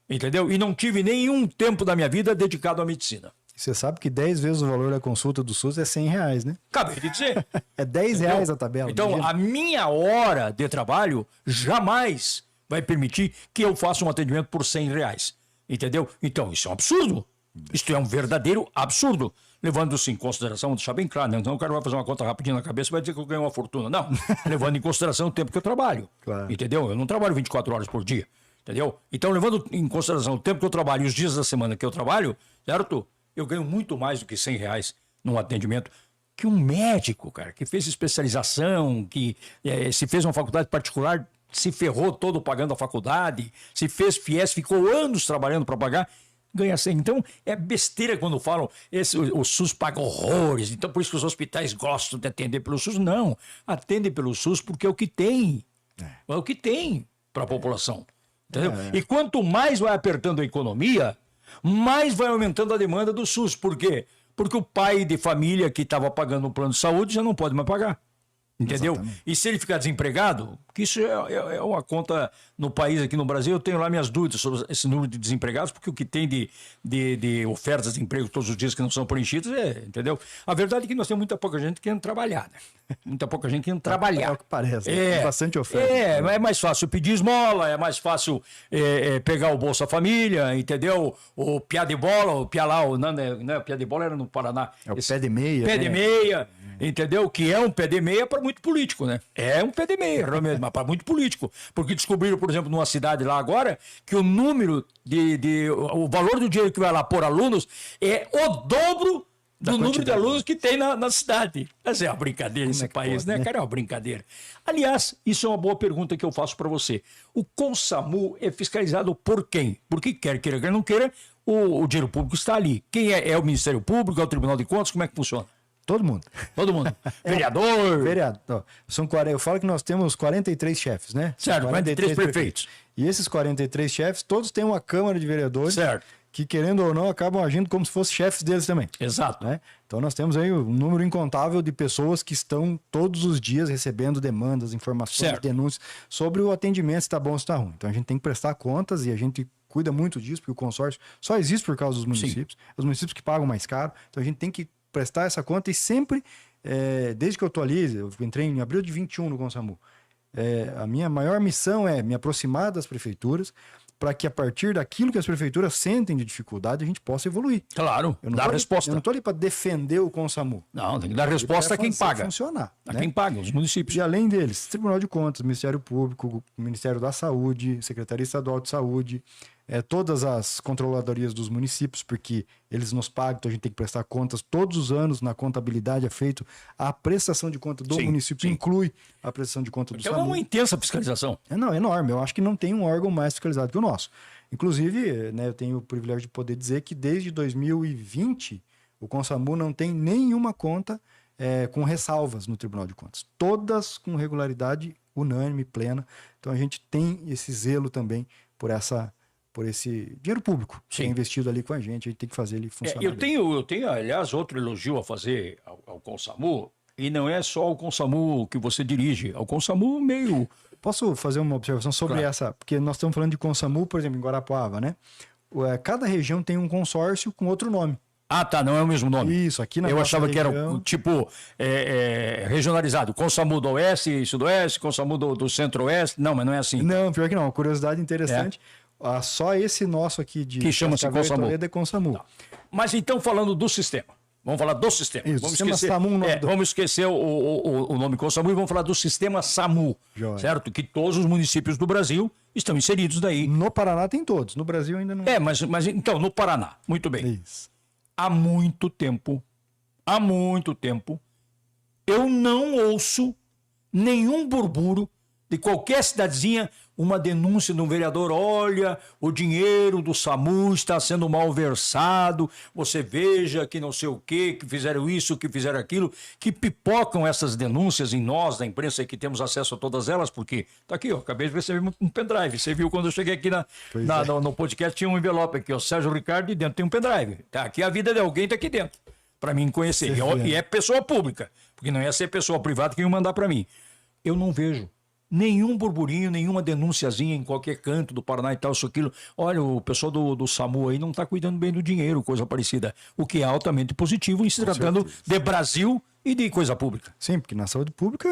Entendeu? E não tive nenhum tempo da minha vida dedicado à medicina. Você sabe que 10 vezes o valor da consulta do SUS é R$100, né? Acabei de dizer. É R$10 a tabela. Então, imagina. a minha hora de trabalho jamais vai permitir que eu faça um atendimento por R$100. Entendeu? Então, isso é um absurdo. Isso é um verdadeiro absurdo. Levando-se em consideração, vou deixar bem claro, né? Então o cara vai fazer uma conta rapidinho na cabeça e vai dizer que eu ganho uma fortuna. Não. Levando em consideração o tempo que eu trabalho. Claro. Entendeu? Eu não trabalho 24 horas por dia. Entendeu? Então, levando em consideração o tempo que eu trabalho e os dias da semana que eu trabalho, certo? Eu ganho muito mais do que R$100 num atendimento que um médico, cara, que fez especialização, que se fez uma faculdade particular, se ferrou todo pagando a faculdade, se fez FIES, ficou anos trabalhando para pagar, ganha 100. Então, é besteira quando falam o SUS paga horrores, então por isso que os hospitais gostam de atender pelo SUS. Não, atendem pelo SUS porque é o que tem. É o que tem para a população. Entendeu? E quanto mais vai apertando a economia, mais vai aumentando a demanda do SUS. Por quê? Porque o pai de família que estava pagando um plano de saúde já não pode mais pagar. Entendeu? Exatamente. E se ele ficar desempregado, que isso é uma conta no país, aqui no Brasil, eu tenho lá minhas dúvidas sobre esse número de desempregados, porque o que tem de ofertas de emprego todos os dias que não são preenchidas, entendeu? A verdade é que nós temos muita pouca gente querendo trabalhar, né? Muita pouca gente querendo trabalhar. É o que parece. Tem bastante oferta. É mais fácil pedir esmola, é mais fácil pegar o Bolsa Família, entendeu? O piá de bola, o piá lá, não é piá de bola era no Paraná. É o pé de meia. Pé de meia, entendeu? Que é um pé de meia para muito político, né? É um pé de meia, realmente, mas para muito político. Porque descobriram, por exemplo, numa cidade lá agora, que o número o valor do dinheiro que vai lá por alunos é o dobro do número de alunos que tem na cidade. Essa é uma brincadeira esse país, né, cara? É uma brincadeira. Aliás, isso é uma boa pergunta que eu faço para você. O CONSAMU é fiscalizado por quem? Porque quer queira, quer não queira, o dinheiro público está ali. Quem é? É o Ministério Público, é o Tribunal de Contas? Como é que funciona? Todo mundo. Todo mundo. Vereador. Vereador. Eu falo que nós temos 43 chefes, né? Certo, 43 prefeitos. E esses 43 chefes, todos têm uma Câmara de Vereadores. Certo. Que, querendo ou não, acabam agindo como se fossem chefes deles também. Exato. Né? Então nós temos aí um número incontável de pessoas que estão todos os dias recebendo demandas, informações, certo. denúncias sobre o atendimento, se está bom ou se está ruim. Então a gente tem que prestar contas e a gente cuida muito disso, porque o consórcio só existe por causa dos municípios. Sim. Os municípios que pagam mais caro. Então a gente tem que prestar essa conta e sempre, desde que eu estou ali, eu entrei em abril de 21 no CONSAMU, a minha maior missão é me aproximar das prefeituras, para que a partir daquilo que as prefeituras sentem de dificuldade, a gente possa evoluir. Claro, dar resposta. Eu não estou ali para defender o CONSAMU. Não, tem que dar resposta a quem paga. Funcionar. A quem paga, os municípios. E além deles, Tribunal de Contas, Ministério Público, Ministério da Saúde, Secretaria Estadual de Saúde, todas as controladorias dos municípios, porque eles nos pagam, então a gente tem que prestar contas todos os anos. Na contabilidade é feito a prestação de conta do município, inclui a prestação de conta do SAMU. É uma intensa fiscalização. É enorme. Eu acho que não tem um órgão mais fiscalizado que o nosso. Inclusive, né, eu tenho o privilégio de poder dizer que desde 2020 o CONSAMU não tem nenhuma conta com ressalvas no Tribunal de Contas. Todas com regularidade unânime, plena. Então a gente tem esse zelo também por esse dinheiro público que é investido ali com a gente tem que fazer ele funcionar. Eu tenho, aliás, outro elogio a fazer ao CONSAMU, e não é só o CONSAMU que você dirige, é o CONSAMU meio... Posso fazer uma observação sobre essa? Porque nós estamos falando de CONSAMU, por exemplo, em Guarapuava, né? Cada região tem um consórcio com outro nome. Ah, tá, não é o mesmo nome. Isso, aqui na Eu achava região... que era tipo regionalizado. CONSAMU do Oeste e Sudoeste, CONSAMU do Centro-Oeste. Não, mas não é assim. Não, pior que não. Uma curiosidade interessante. Só esse nosso aqui de... Que chama-se CONSAMU. É CONSAMU. Tá. Mas então, falando do sistema. Vamos falar do sistema. Isso, vamos esquecer o nome CONSAMU e vamos falar do sistema SAMU. Joia. Certo? Que todos os municípios do Brasil estão inseridos daí. No Paraná tem todos. No Brasil ainda não... Mas então, no Paraná. Muito bem. Isso. Há muito tempo, eu não ouço nenhum burburo de qualquer cidadezinha, uma denúncia de um vereador, olha, o dinheiro do SAMU está sendo mal versado, você veja que não sei o quê, que fizeram isso, que fizeram aquilo, que pipocam essas denúncias em nós, da imprensa, que temos acesso a todas elas, porque tá aqui, ó, acabei de receber um pendrive, você viu quando eu cheguei aqui no podcast, tinha um envelope aqui, ó, Sérgio Ricardo, e dentro tem um pendrive, tá aqui, a vida de alguém tá aqui dentro, para mim conhecer, e é pessoa pública, porque não ia ser pessoa privada que ia mandar para mim. Eu não vejo nenhum burburinho, nenhuma denunciazinha em qualquer canto do Paraná e tal, isso, aquilo. Olha, o pessoal do SAMU aí não está cuidando bem do dinheiro, coisa parecida. O que é altamente positivo em se tratando de Brasil e de coisa pública. Sim, porque na saúde pública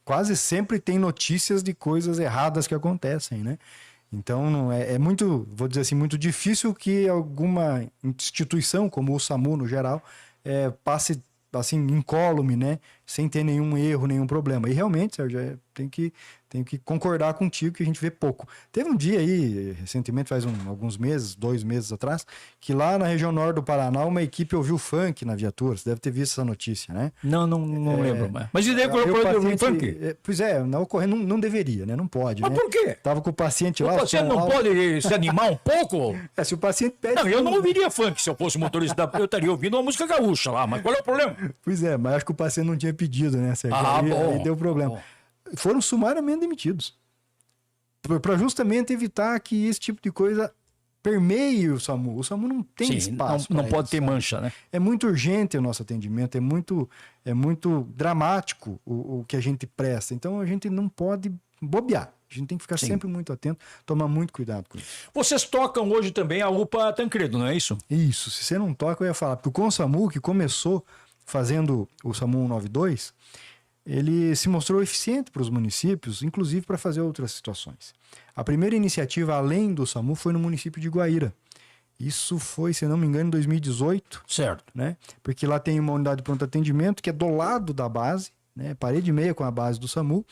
quase sempre tem notícias de coisas erradas que acontecem, né? Então é muito, vou dizer assim, muito difícil que alguma instituição, como o SAMU no geral, passe assim, incólume, né? Sem ter nenhum erro, nenhum problema. E realmente, Sérgio, tenho que concordar contigo que a gente vê pouco. Teve um dia aí, recentemente, faz alguns meses, 2 meses atrás, que lá na região norte do Paraná, uma equipe ouviu funk na viatura. Você deve ter visto essa notícia, né? Não lembro. Mas e daí o funk? Pois é, na ocorrência não deveria, né? Não pode, Mas né? por quê? Tava com o paciente lá... O paciente não pode se animar um pouco? Se o paciente pede... Não, eu não ouviria funk se eu fosse motorista. Eu estaria ouvindo uma música gaúcha lá, mas qual é o problema? Pois é, mas acho que o paciente não tinha pedido, né, Sérgio? Aí deu problema. Bom. Foram sumariamente demitidos. Para justamente evitar que esse tipo de coisa permeie o SAMU. O SAMU não tem espaço. Não pode ter mancha, né? É muito urgente o nosso atendimento, é muito dramático o que a gente presta. Então a gente não pode bobear. A gente tem que ficar sempre muito atento, tomar muito cuidado com isso. Vocês tocam hoje também a UPA Tancredo, não é isso? Isso. Se você não toca, eu ia falar. Porque o CONSAMU, que começou fazendo o SAMU 192, ele se mostrou eficiente para os municípios, inclusive para fazer outras situações. A primeira iniciativa, além do SAMU, foi no município de Guaíra. Isso foi, se não me engano, em 2018. Certo. Né? Porque lá tem uma unidade de pronto atendimento que é do lado da base, né? Parede e meia com a base do SAMU.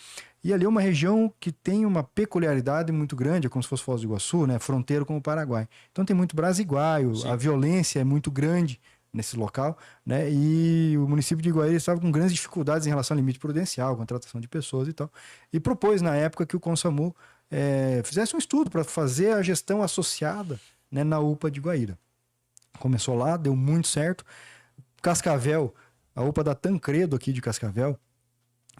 E ali é uma região que tem uma peculiaridade muito grande, é como se fosse Foz do Iguaçu, né? Fronteira com o Paraguai. Então tem muito brasiguaio, a violência é muito grande nesse local, né? E o município de Guaíra estava com grandes dificuldades em relação ao limite prudencial, contratação de pessoas e tal. E propôs na época que o CONSAMU fizesse um estudo para fazer a gestão associada, né, na UPA de Guaíra. Começou lá, deu muito certo. Cascavel, a UPA da Tancredo aqui de Cascavel,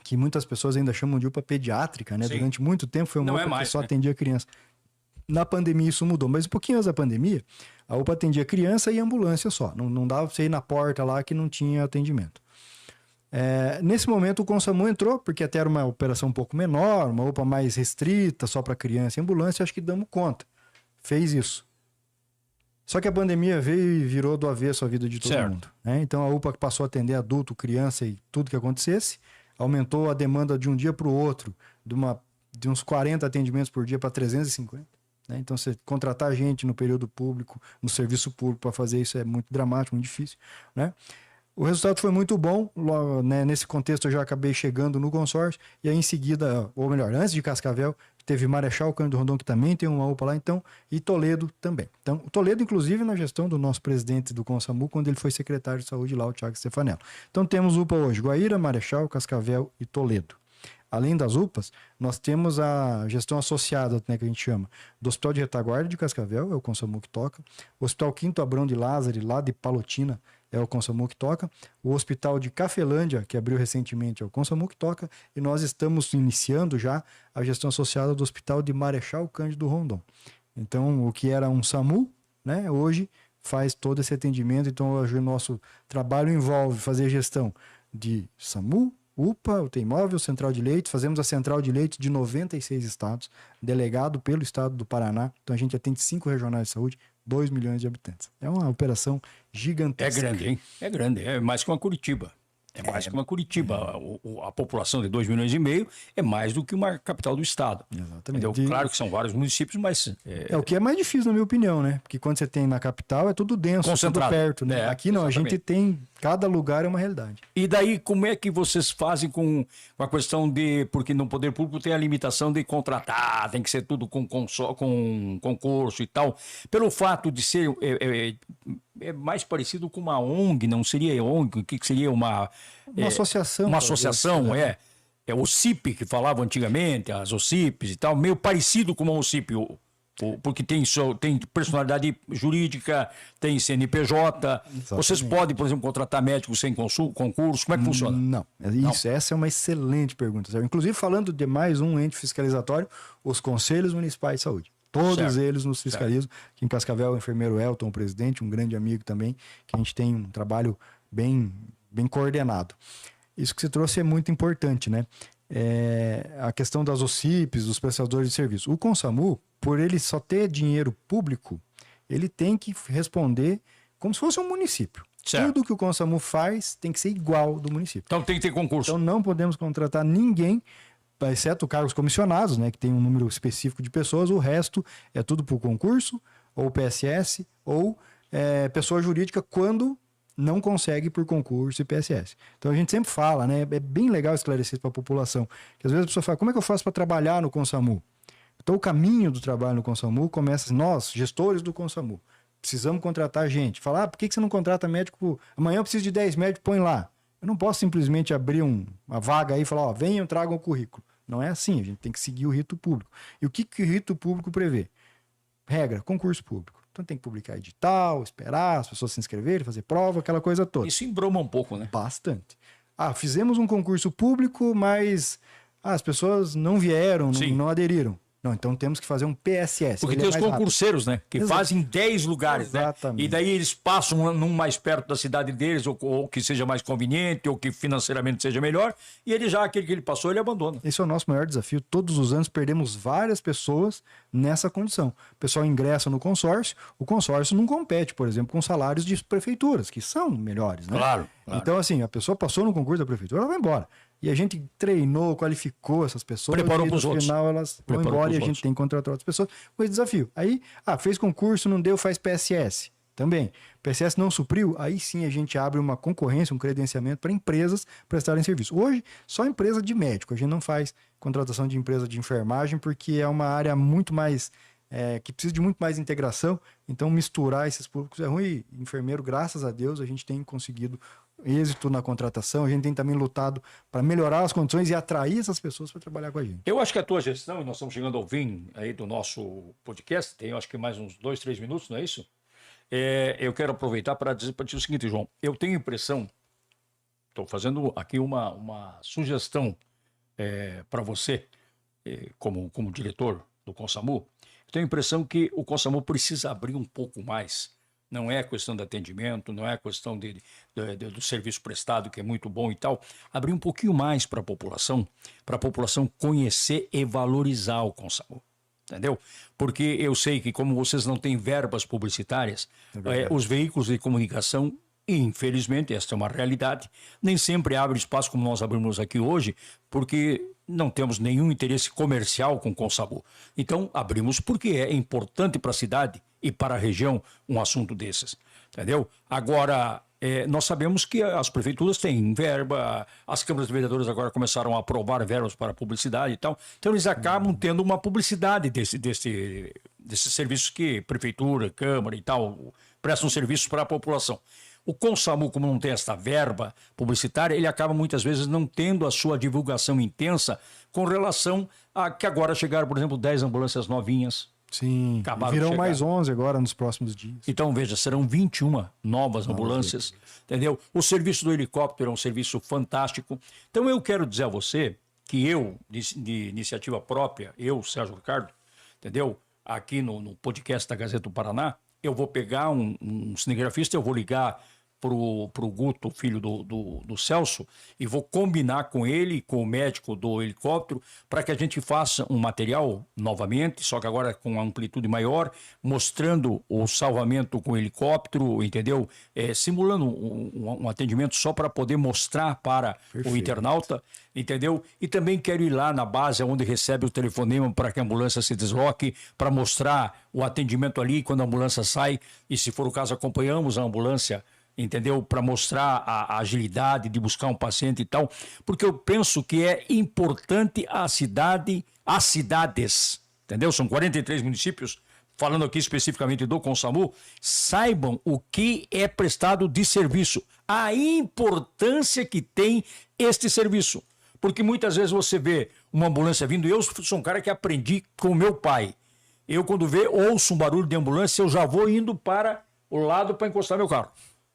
que muitas pessoas ainda chamam de UPA pediátrica, né? Durante muito tempo foi uma UPA que só atendia criança. Na pandemia isso mudou, mas um pouquinho antes da pandemia, a UPA atendia criança e ambulância só. Não dava pra você ir na porta lá que não tinha atendimento. Nesse momento o CONSAMU entrou, porque até era uma operação um pouco menor, uma UPA mais restrita, só para criança e ambulância, acho que damos conta. Fez isso. Só que a pandemia veio e virou do avesso a vida de todo mundo. Né? Então a UPA passou a atender adulto, criança e tudo que acontecesse, aumentou a demanda de um dia para o outro, de uns 40 atendimentos por dia para 350. Né? Então, você contratar gente no período público, no serviço público para fazer isso é muito dramático, muito difícil. Né? O resultado foi muito bom. Logo, né, nesse contexto, eu já acabei chegando no consórcio. E aí, em seguida, ou melhor, antes de Cascavel, teve Marechal Cândido Rondon, que também tem uma UPA lá, então, e Toledo também. Então, o Toledo, inclusive, na gestão do nosso presidente do CONSAMU, quando ele foi secretário de saúde lá, o Thiago Stefanello. Então, temos UPA hoje: Guaíra, Marechal, Cascavel e Toledo. Além das UPAs, nós temos a gestão associada, né, que a gente chama, do Hospital de Retaguarda de Cascavel, é o CONSAMU que toca. O Hospital Quinto Abrão de Lázaro, lá de Palotina, é o CONSAMU que toca. O Hospital de Cafelândia, que abriu recentemente, é o CONSAMU que toca. E nós estamos iniciando já a gestão associada do Hospital de Marechal Cândido Rondon. Então, o que era um SAMU, né, hoje faz todo esse atendimento. Então, hoje o nosso trabalho envolve fazer gestão de SAMU, UPA, UTI móvel, central de leitos. Fazemos a central de leitos de 96 estados, delegado pelo estado do Paraná. Então a gente atende 5 regionais de saúde, 2 milhões de habitantes. É uma operação gigantesca. É grande, hein? É grande, é mais que uma Curitiba. É mais que uma Curitiba. A população de 2,5 milhões é mais do que uma capital do estado. Exatamente. Entendeu? Claro que são vários municípios, mas... o que é mais difícil, na minha opinião, né? Porque quando você tem na capital, é tudo denso, concentrado, tudo perto, né? Aqui não, exatamente. A gente tem... Cada lugar é uma realidade. E daí, como é que vocês fazem com a questão de... Porque no poder público tem a limitação de contratar, tem que ser tudo com concurso e tal. Pelo fato de ser... É mais parecido com uma ONG, não seria ONG? O que seria uma... Uma associação. Uma associação, OCIP, que falava antigamente, as OCIPs e tal, meio parecido com uma OCIP, porque tem personalidade jurídica, tem CNPJ. Exatamente. Vocês podem, por exemplo, contratar médicos sem concurso? Como é que funciona? Não, isso, essa é uma excelente pergunta, Sérgio. Inclusive, falando de mais um ente fiscalizatório, os Conselhos Municipais de Saúde. Todos eles nos fiscalizam. Aqui em Cascavel, o enfermeiro Elton, o presidente, um grande amigo também, que a gente tem um trabalho bem coordenado. Isso que você trouxe é muito importante, né? A questão das OCIPs, dos prestadores de serviço. O Consamu, por ele só ter dinheiro público, ele tem que responder como se fosse um município. Certo. Tudo que o Consamu faz tem que ser igual do município. Então tem que ter concurso. Então não podemos contratar ninguém, exceto cargos comissionados, né, que tem um número específico de pessoas. O resto é tudo por concurso, ou PSS, ou pessoa jurídica, quando não consegue por concurso e PSS. Então a gente sempre fala, né? É bem legal esclarecer para a população, que às vezes a pessoa fala, como é que eu faço para trabalhar no Consamu? Então o caminho do trabalho no Consamu começa, nós, gestores do Consamu, precisamos contratar gente. Falar, por que você não contrata médico? Amanhã eu preciso de 10 médicos, põe lá. Eu não posso simplesmente abrir uma vaga aí e falar, venham, tragam o currículo. Não é assim, a gente tem que seguir o rito público. E o que o rito público prevê? Regra, concurso público. Então tem que publicar edital, esperar as pessoas se inscreverem, fazer prova, aquela coisa toda. Isso embroma um pouco, né? Bastante. Fizemos um concurso público, mas as pessoas não vieram, não aderiram. Não, então temos que fazer um PSS. Porque tem os concurseiros, né? Que fazem 10 lugares, exatamente, né? E daí eles passam num mais perto da cidade deles, ou que seja mais conveniente, ou que financeiramente seja melhor, e ele aquele que ele passou, ele abandona. Esse é o nosso maior desafio. Todos os anos perdemos várias pessoas nessa condição. O pessoal ingressa no consórcio, o consórcio não compete, por exemplo, com salários de prefeituras, que são melhores, né? Claro. Então, assim, a pessoa passou no concurso da prefeitura, ela vai embora. E a gente treinou, qualificou essas pessoas. Preparou para os outros. No final elas vão embora e a gente tem que contratar outras pessoas com esse desafio. Aí, fez concurso, não deu, faz PSS. Também. PSS não supriu, aí sim a gente abre uma concorrência, um credenciamento para empresas prestarem serviço. Hoje, só empresa de médico. A gente não faz contratação de empresa de enfermagem porque é uma área muito mais... que precisa de muito mais integração. Então, misturar esses públicos é ruim. Enfermeiro, graças a Deus, a gente tem conseguido êxito na contratação. A gente tem também lutado para melhorar as condições e atrair essas pessoas para trabalhar com a gente. Eu acho que a tua gestão, e nós estamos chegando ao fim aí do nosso podcast, tem acho que mais uns 2, 3 minutos, não é isso? Eu quero aproveitar para dizer para ti o seguinte, João. Eu tenho a impressão, estou fazendo aqui uma sugestão para você, como diretor do Consamu. Tenho a impressão que o Consamu precisa abrir um pouco mais. Não é questão de atendimento, não é questão do serviço prestado, que é muito bom e tal. Abrir um pouquinho mais para a população conhecer e valorizar o Consamu. Entendeu? Porque eu sei que, como vocês não têm verbas publicitárias, os veículos de comunicação, infelizmente, esta é uma realidade, nem sempre abrem espaço como nós abrimos aqui hoje, porque não temos nenhum interesse comercial com o Consamu. Então, abrimos porque é importante para a cidade e para a região um assunto desses. Entendeu? Agora, nós sabemos que as prefeituras têm verba, as câmaras de vereadores agora começaram a aprovar verbas para publicidade e tal. Então, eles acabam tendo uma publicidade desses serviços que prefeitura, câmara e tal prestam serviços para a população. O Consamu, como não tem essa verba publicitária, ele acaba muitas vezes não tendo a sua divulgação intensa com relação a que agora chegaram, por exemplo, 10 ambulâncias novinhas. Sim, virão mais 11 agora nos próximos dias. Então, veja, serão 21 novas ambulâncias, entendeu? O serviço do helicóptero é um serviço fantástico. Então, eu quero dizer a você que eu, de iniciativa própria, eu, Sérgio Ricardo, entendeu? Aqui no podcast da Gazeta do Paraná, eu vou pegar um cinegrafista, eu vou ligar pro Guto, filho do Celso, e vou combinar com ele, com o médico do helicóptero, para que a gente faça um material novamente, só que agora com amplitude maior, mostrando o salvamento com o helicóptero, entendeu? Simulando um atendimento só para poder mostrar para o internauta, entendeu? E também quero ir lá na base onde recebe o telefonema para que a ambulância se desloque, para mostrar o atendimento ali quando a ambulância sai, e se for o caso acompanhamos a ambulância, entendeu? Para mostrar a agilidade de buscar um paciente e tal, porque eu penso que é importante as cidades, entendeu? São 43 municípios, falando aqui especificamente do Consamu, saibam o que é prestado de serviço, a importância que tem este serviço. Porque muitas vezes você vê uma ambulância vindo, eu sou um cara que aprendi com o meu pai. Eu, quando ouço um barulho de ambulância, eu já vou indo para o lado para encostar meu carro.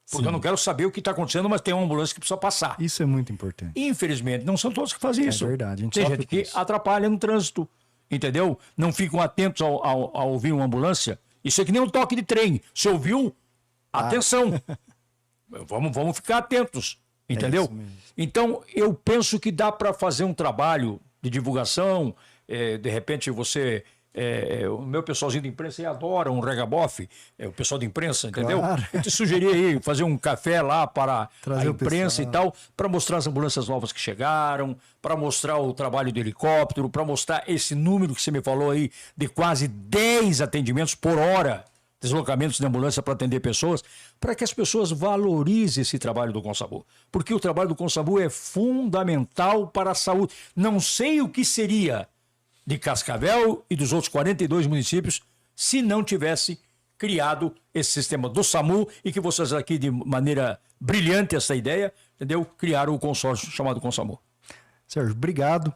Porque eu não quero saber o que está acontecendo, mas tem uma ambulância que precisa passar. Isso é muito importante. Infelizmente, não são todos que fazem isso. É verdade. A gente tem sofre gente com que isso. atrapalha no trânsito, entendeu? Não ficam atentos ao ouvir uma ambulância. Isso é que nem um toque de trem. Se ouviu, atenção. Vamos ficar atentos, entendeu? isso mesmo. Então, eu penso que dá para fazer um trabalho de divulgação. De repente, você... o meu pessoalzinho de imprensa aí adora um regabofe, o pessoal de imprensa, entendeu? Claro. Eu te sugeri aí fazer um café lá para Trazer a o imprensa pessoal. e tal, para mostrar as ambulâncias novas que chegaram, para mostrar o trabalho do helicóptero, para mostrar esse número que você me falou aí de quase 10 atendimentos por hora, deslocamentos de ambulância para atender pessoas, para que as pessoas valorizem esse trabalho do Consabu. Porque o trabalho do Consabu é fundamental para a saúde. Não sei o que seria de Cascavel e dos outros 42 municípios se não tivesse criado esse sistema do SAMU e que vocês aqui, de maneira brilhante, essa ideia, entendeu? Criaram o consórcio chamado Consamu. Sérgio, obrigado.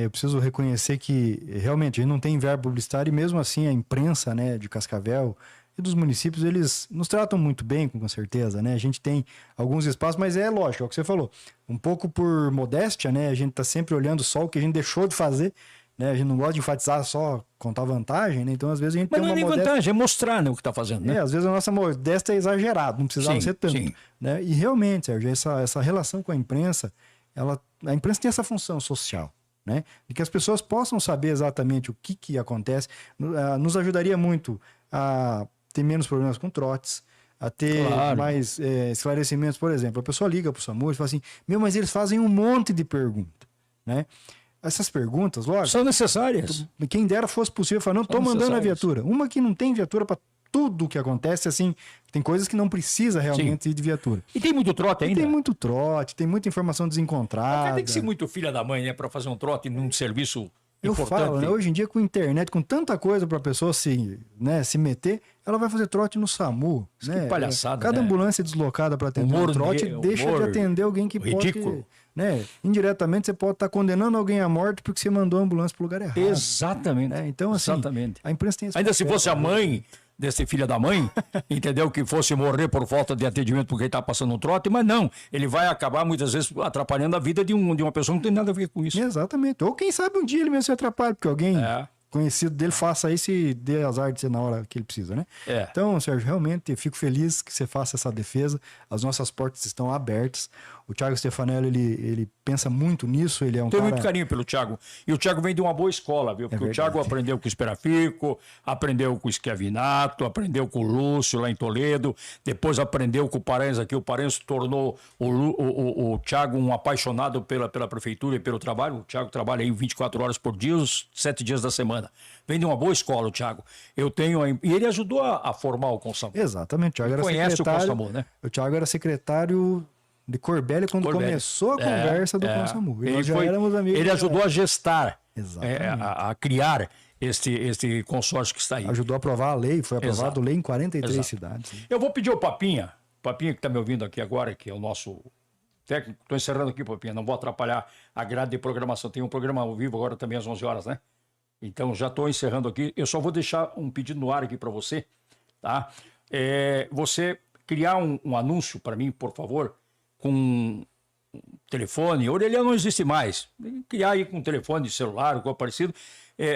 Eu preciso reconhecer que realmente a gente não tem verbo publicitário e mesmo assim a imprensa, né, de Cascavel e dos municípios, eles nos tratam muito bem, com certeza, né? A gente tem alguns espaços, mas é lógico, é o que você falou. Um pouco por modéstia, né? A gente está sempre olhando só o que a gente deixou de fazer, né? A gente não gosta de enfatizar só contar vantagem, né? Então às vezes a gente Mas tem não é uma nem modéstia... vantagem, é mostrar, né, o que está fazendo, né? às vezes a nossa modéstia é exagerada, não precisava Sim, ser tanto. sim. Né? E realmente, Sérgio, essa relação com a imprensa, a imprensa tem essa função social, né? De que as pessoas possam saber exatamente o que acontece. Nos ajudaria muito a ter menos problemas com trotes, a ter Claro. mais esclarecimentos. Por exemplo, a pessoa liga para o SAMU e fala assim, mas eles fazem um monte de perguntas, né? Essas perguntas, lógico, São necessárias. quem dera fosse possível falar, não, São tô mandando a necessárias. viatura. Uma que não tem viatura para tudo que acontece, assim, tem coisas que não precisa realmente de viatura. E tem muito trote ainda. Tem muito trote, tem muita informação desencontrada. Tem que ser muito filha da mãe, né, para fazer um trote num serviço Eu importante. falo, né, hoje em dia com internet, com tanta coisa para a pessoa se meter, ela vai fazer trote no SAMU. Né? palhaçada, Cada né? ambulância deslocada para atender Humor um trote ne- deixa de humor atender alguém que ridículo. pode... Né? Indiretamente você pode estar condenando alguém à morte porque você mandou a ambulância para o lugar errado. Exatamente. Né? Então, assim, Exatamente. a imprensa tem esse Ainda se papel, fosse a né? mãe desse filho da mãe, entendeu? Que fosse morrer por falta de atendimento porque ele está passando um trote, mas não. Ele vai acabar muitas vezes atrapalhando a vida de uma pessoa que não tem nada a ver com isso. Exatamente. Ou quem sabe um dia ele mesmo se atrapalha, porque alguém conhecido dele faça isso e dê azar de ser na hora que ele precisa, né? Então, Sérgio, realmente fico feliz que você faça essa defesa. As nossas portas estão abertas. O Thiago Stefanelli, ele pensa muito nisso, ele é um Tenho cara... muito carinho pelo Thiago. E o Thiago vem de uma boa escola, viu? Porque o Thiago aprendeu com o Esperafico, aprendeu com o Schiavinato, aprendeu com o Lúcio lá em Toledo, depois aprendeu com o Paranhos aqui. O Paranhos tornou o Thiago um apaixonado pela prefeitura e pelo trabalho. O Thiago trabalha aí 24 horas por dia, os 7 dias da semana. Vem de uma boa escola, o Thiago. E ele ajudou a formar o Consamu. Exatamente, o Thiago era Conhece secretário... o Consamu, né? O Thiago era secretário de Corbélia quando começou a conversa do Consamu. E nós já éramos amigos. Ele ajudou a gestar, Exatamente. a criar este consórcio que está aí. Ajudou a aprovar a lei, foi aprovado Exato. lei em 43 Exato. cidades. Eu vou pedir ao Papinha que está me ouvindo aqui agora, que é o nosso técnico. Estou encerrando aqui, Papinha, não vou atrapalhar a grade de programação. Tem um programa ao vivo agora também às 11 horas, né? Então já estou encerrando aqui. Eu só vou deixar um pedido no ar aqui para você, tá? Você criar um anúncio para mim, por favor, com telefone. Orelhão não existe mais. Criar aí com telefone celular, algo parecido,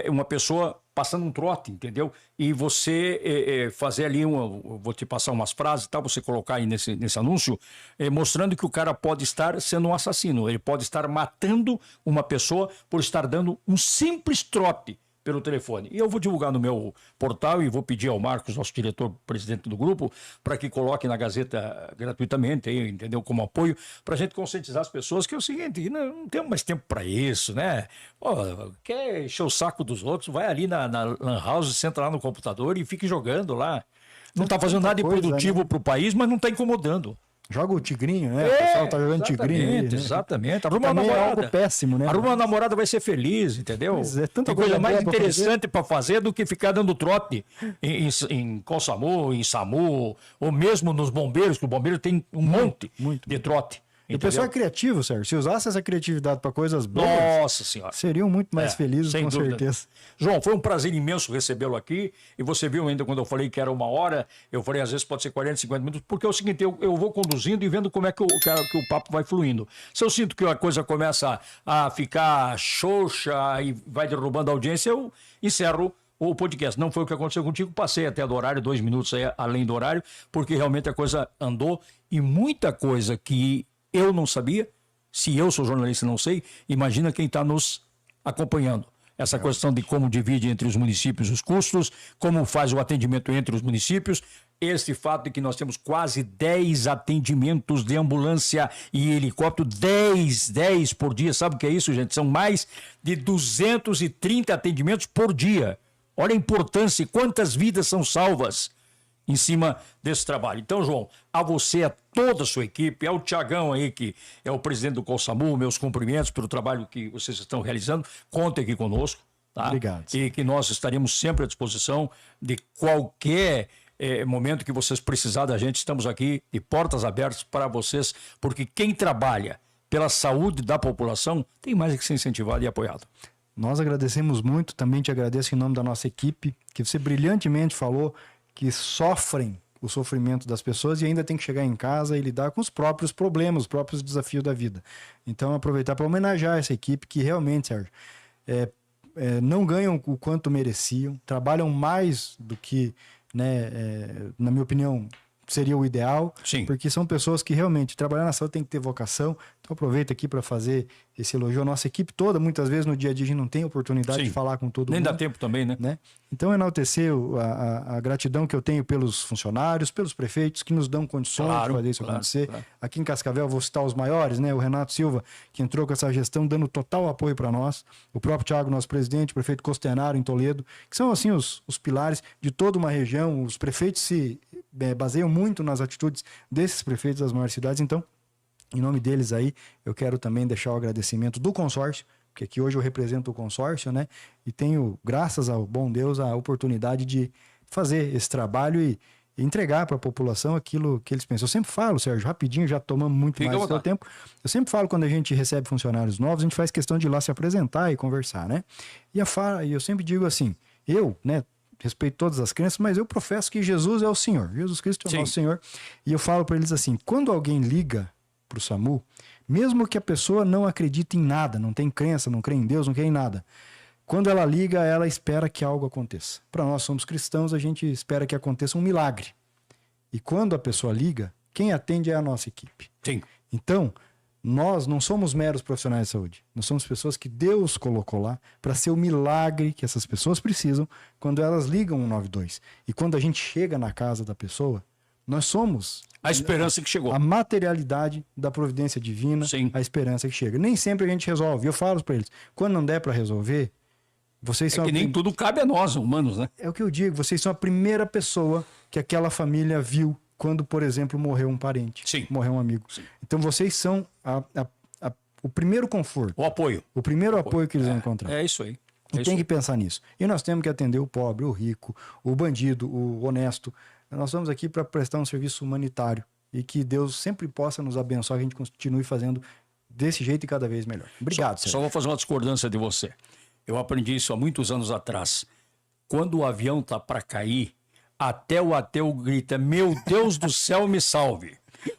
uma pessoa passando um trote, entendeu? E você fazer ali, vou te passar umas frases, tá? Você colocar aí nesse anúncio, mostrando que o cara pode estar sendo um assassino, ele pode estar matando uma pessoa por estar dando um simples trote pelo telefone. E eu vou divulgar no meu portal e vou pedir ao Marcos, nosso diretor-presidente do grupo, para que coloque na Gazeta gratuitamente, aí, entendeu? Como apoio, para a gente conscientizar as pessoas que é o seguinte, não temos mais tempo para isso, né? Quer encher o saco dos outros, vai ali na Lan House, senta lá no computador e fique jogando lá. Não está fazendo nada de produtivo para o país, mas não está incomodando. Joga o tigrinho, né? O pessoal tá jogando tigrinho aí, né? Exatamente. Arruma uma Também namorada. é algo péssimo, né? Arruma uma namorada, vai ser feliz, entendeu? Pois é, tanta Tem coisa coisa mais boa pra interessante para fazer do que ficar dando trote em Consamu, em SAMU, ou mesmo nos bombeiros, que o bombeiro tem um monte muito. de trote. E o pessoal é criativo, Sérgio. Se usasse essa criatividade para coisas boas, Nossa Senhora, seriam muito mais felizes, com certeza. João, foi um prazer imenso recebê-lo aqui. E você viu ainda quando eu falei que era 1 hora, eu falei às vezes pode ser 40, 50 minutos, porque é o seguinte, eu vou conduzindo e vendo como é que o papo vai fluindo. Se eu sinto que a coisa começa a ficar xoxa e vai derrubando a audiência, eu encerro o podcast. Não foi o que aconteceu contigo, passei até do horário, 2 minutos aí além do horário, porque realmente a coisa andou e muita coisa que eu não sabia, se eu sou jornalista e não sei, imagina quem está nos acompanhando. Essa questão de como divide entre os municípios os custos, como faz o atendimento entre os municípios, esse fato de que nós temos quase 10 atendimentos de ambulância e helicóptero, 10 por dia, sabe o que é isso, gente? São mais de 230 atendimentos por dia. Olha a importância e quantas vidas são salvas em cima desse trabalho. Então, João, a você, a toda a sua equipe, ao Tiagão aí, que é o presidente do Consamu, meus cumprimentos pelo trabalho que vocês estão realizando. Contem aqui conosco, tá? Obrigado. E que nós estaremos sempre à disposição de qualquer momento que vocês precisarem da gente. Estamos aqui de portas abertas para vocês, porque quem trabalha pela saúde da população tem mais que ser incentivado e apoiado. Nós agradecemos muito, também te agradeço em nome da nossa equipe, que você brilhantemente falou que sofrem o sofrimento das pessoas e ainda tem que chegar em casa e lidar com os próprios problemas, os próprios desafios da vida. Então, aproveitar para homenagear essa equipe que realmente, Sérgio, não ganham o quanto mereciam, trabalham mais do que, na minha opinião, seria o ideal. Sim. Porque são pessoas que realmente trabalhar na saúde tem que ter vocação. Então aproveito aqui para fazer esse elogio à nossa equipe toda. Muitas vezes no dia a dia a gente não tem oportunidade de falar com todo mundo. Nem dá tempo também, né? Então enaltecer a gratidão que eu tenho pelos funcionários, pelos prefeitos que nos dão condições de fazer isso acontecer. Claro. Aqui em Cascavel vou citar os maiores, né? O Renato Silva, que entrou com essa gestão dando total apoio para nós. O próprio Thiago, nosso presidente, o prefeito Costenaro em Toledo, que são assim os pilares de toda uma região. Os prefeitos se baseiam muito nas atitudes desses prefeitos das maiores cidades. Então, em nome deles aí, eu quero também deixar o agradecimento do consórcio, porque aqui hoje eu represento o consórcio, né? E tenho, graças ao bom Deus, a oportunidade de fazer esse trabalho e entregar para a população aquilo que eles pensam. Eu sempre falo, Sérgio, rapidinho, já tomamos muito mais do seu tempo. Eu sempre falo, quando a gente recebe funcionários novos, a gente faz questão de ir lá se apresentar e conversar, né? E eu sempre digo assim, respeito todas as crenças, mas eu professo que Jesus é o Senhor. Jesus Cristo é o nosso Senhor. E eu falo para eles assim, quando alguém liga para o SAMU, mesmo que a pessoa não acredite em nada, não tem crença, não crê em Deus, não crê em nada, quando ela liga, ela espera que algo aconteça. Para nós somos cristãos, a gente espera que aconteça um milagre. E quando a pessoa liga, quem atende é a nossa equipe. Sim. Então, nós não somos meros profissionais de saúde. Nós somos pessoas que Deus colocou lá para ser o milagre que essas pessoas precisam quando elas ligam 192. E quando a gente chega na casa da pessoa, nós somos a esperança que chegou. A materialidade da providência divina, Sim. A esperança que chega. Nem sempre a gente resolve. Eu falo para eles, quando não der para resolver, vocês são... que nem tudo cabe a nós, humanos, né? É o que eu digo, vocês são a primeira pessoa que aquela família viu quando, por exemplo, morreu um parente. Sim. Morreu um amigo. Sim. Então vocês são o primeiro conforto. O apoio. O primeiro apoio que eles vão encontrar. É isso aí. E tem que pensar nisso. E nós temos que atender o pobre, o rico, o bandido, o honesto. Nós estamos aqui para prestar um serviço humanitário e que Deus sempre possa nos abençoar, que a gente continue fazendo desse jeito e cada vez melhor. Obrigado, Sérgio. Só vou fazer uma discordância de você. Eu aprendi isso há muitos anos atrás. Quando o avião tá para cair, até o ateu grita, meu Deus do céu, me salve.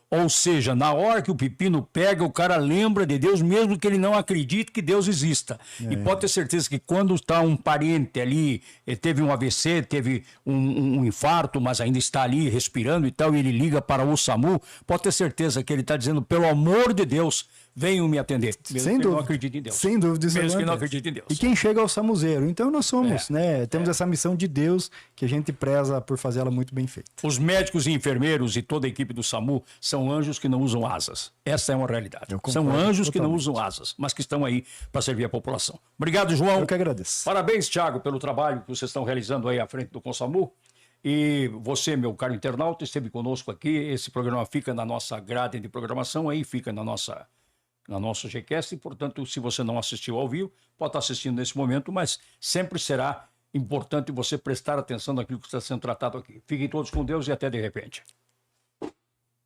Ou seja, na hora que o pepino pega, o cara lembra de Deus, mesmo que ele não acredite que Deus exista. E pode ter certeza que quando está um parente ali, ele teve um AVC, teve um infarto, mas ainda está ali respirando e tal, e ele liga para o SAMU, pode ter certeza que ele está dizendo, pelo amor de Deus, venham me atender. Mesmo Sem que dúvida. não acredite em Deus. Sem dúvida. Mesmo que não acredite em Deus. E quem chega é o samuzeiro. Então nós somos, temos essa missão de Deus que a gente preza por fazê-la muito bem feita. Os médicos e enfermeiros e toda a equipe do SAMU são anjos que não usam asas. Essa é uma realidade. São anjos que não usam asas, mas que estão aí para servir a população. Obrigado, João. Eu que agradeço. Parabéns, Thiago, pelo trabalho que vocês estão realizando aí à frente do Consamu. E você, meu caro internauta, esteve conosco aqui. Esse programa fica na nossa grade de programação, aí fica na nosso Gcast, e, portanto, se você não assistiu ao vivo, pode estar assistindo nesse momento, mas sempre será importante você prestar atenção naquilo que está sendo tratado aqui. Fiquem todos com Deus e até de repente.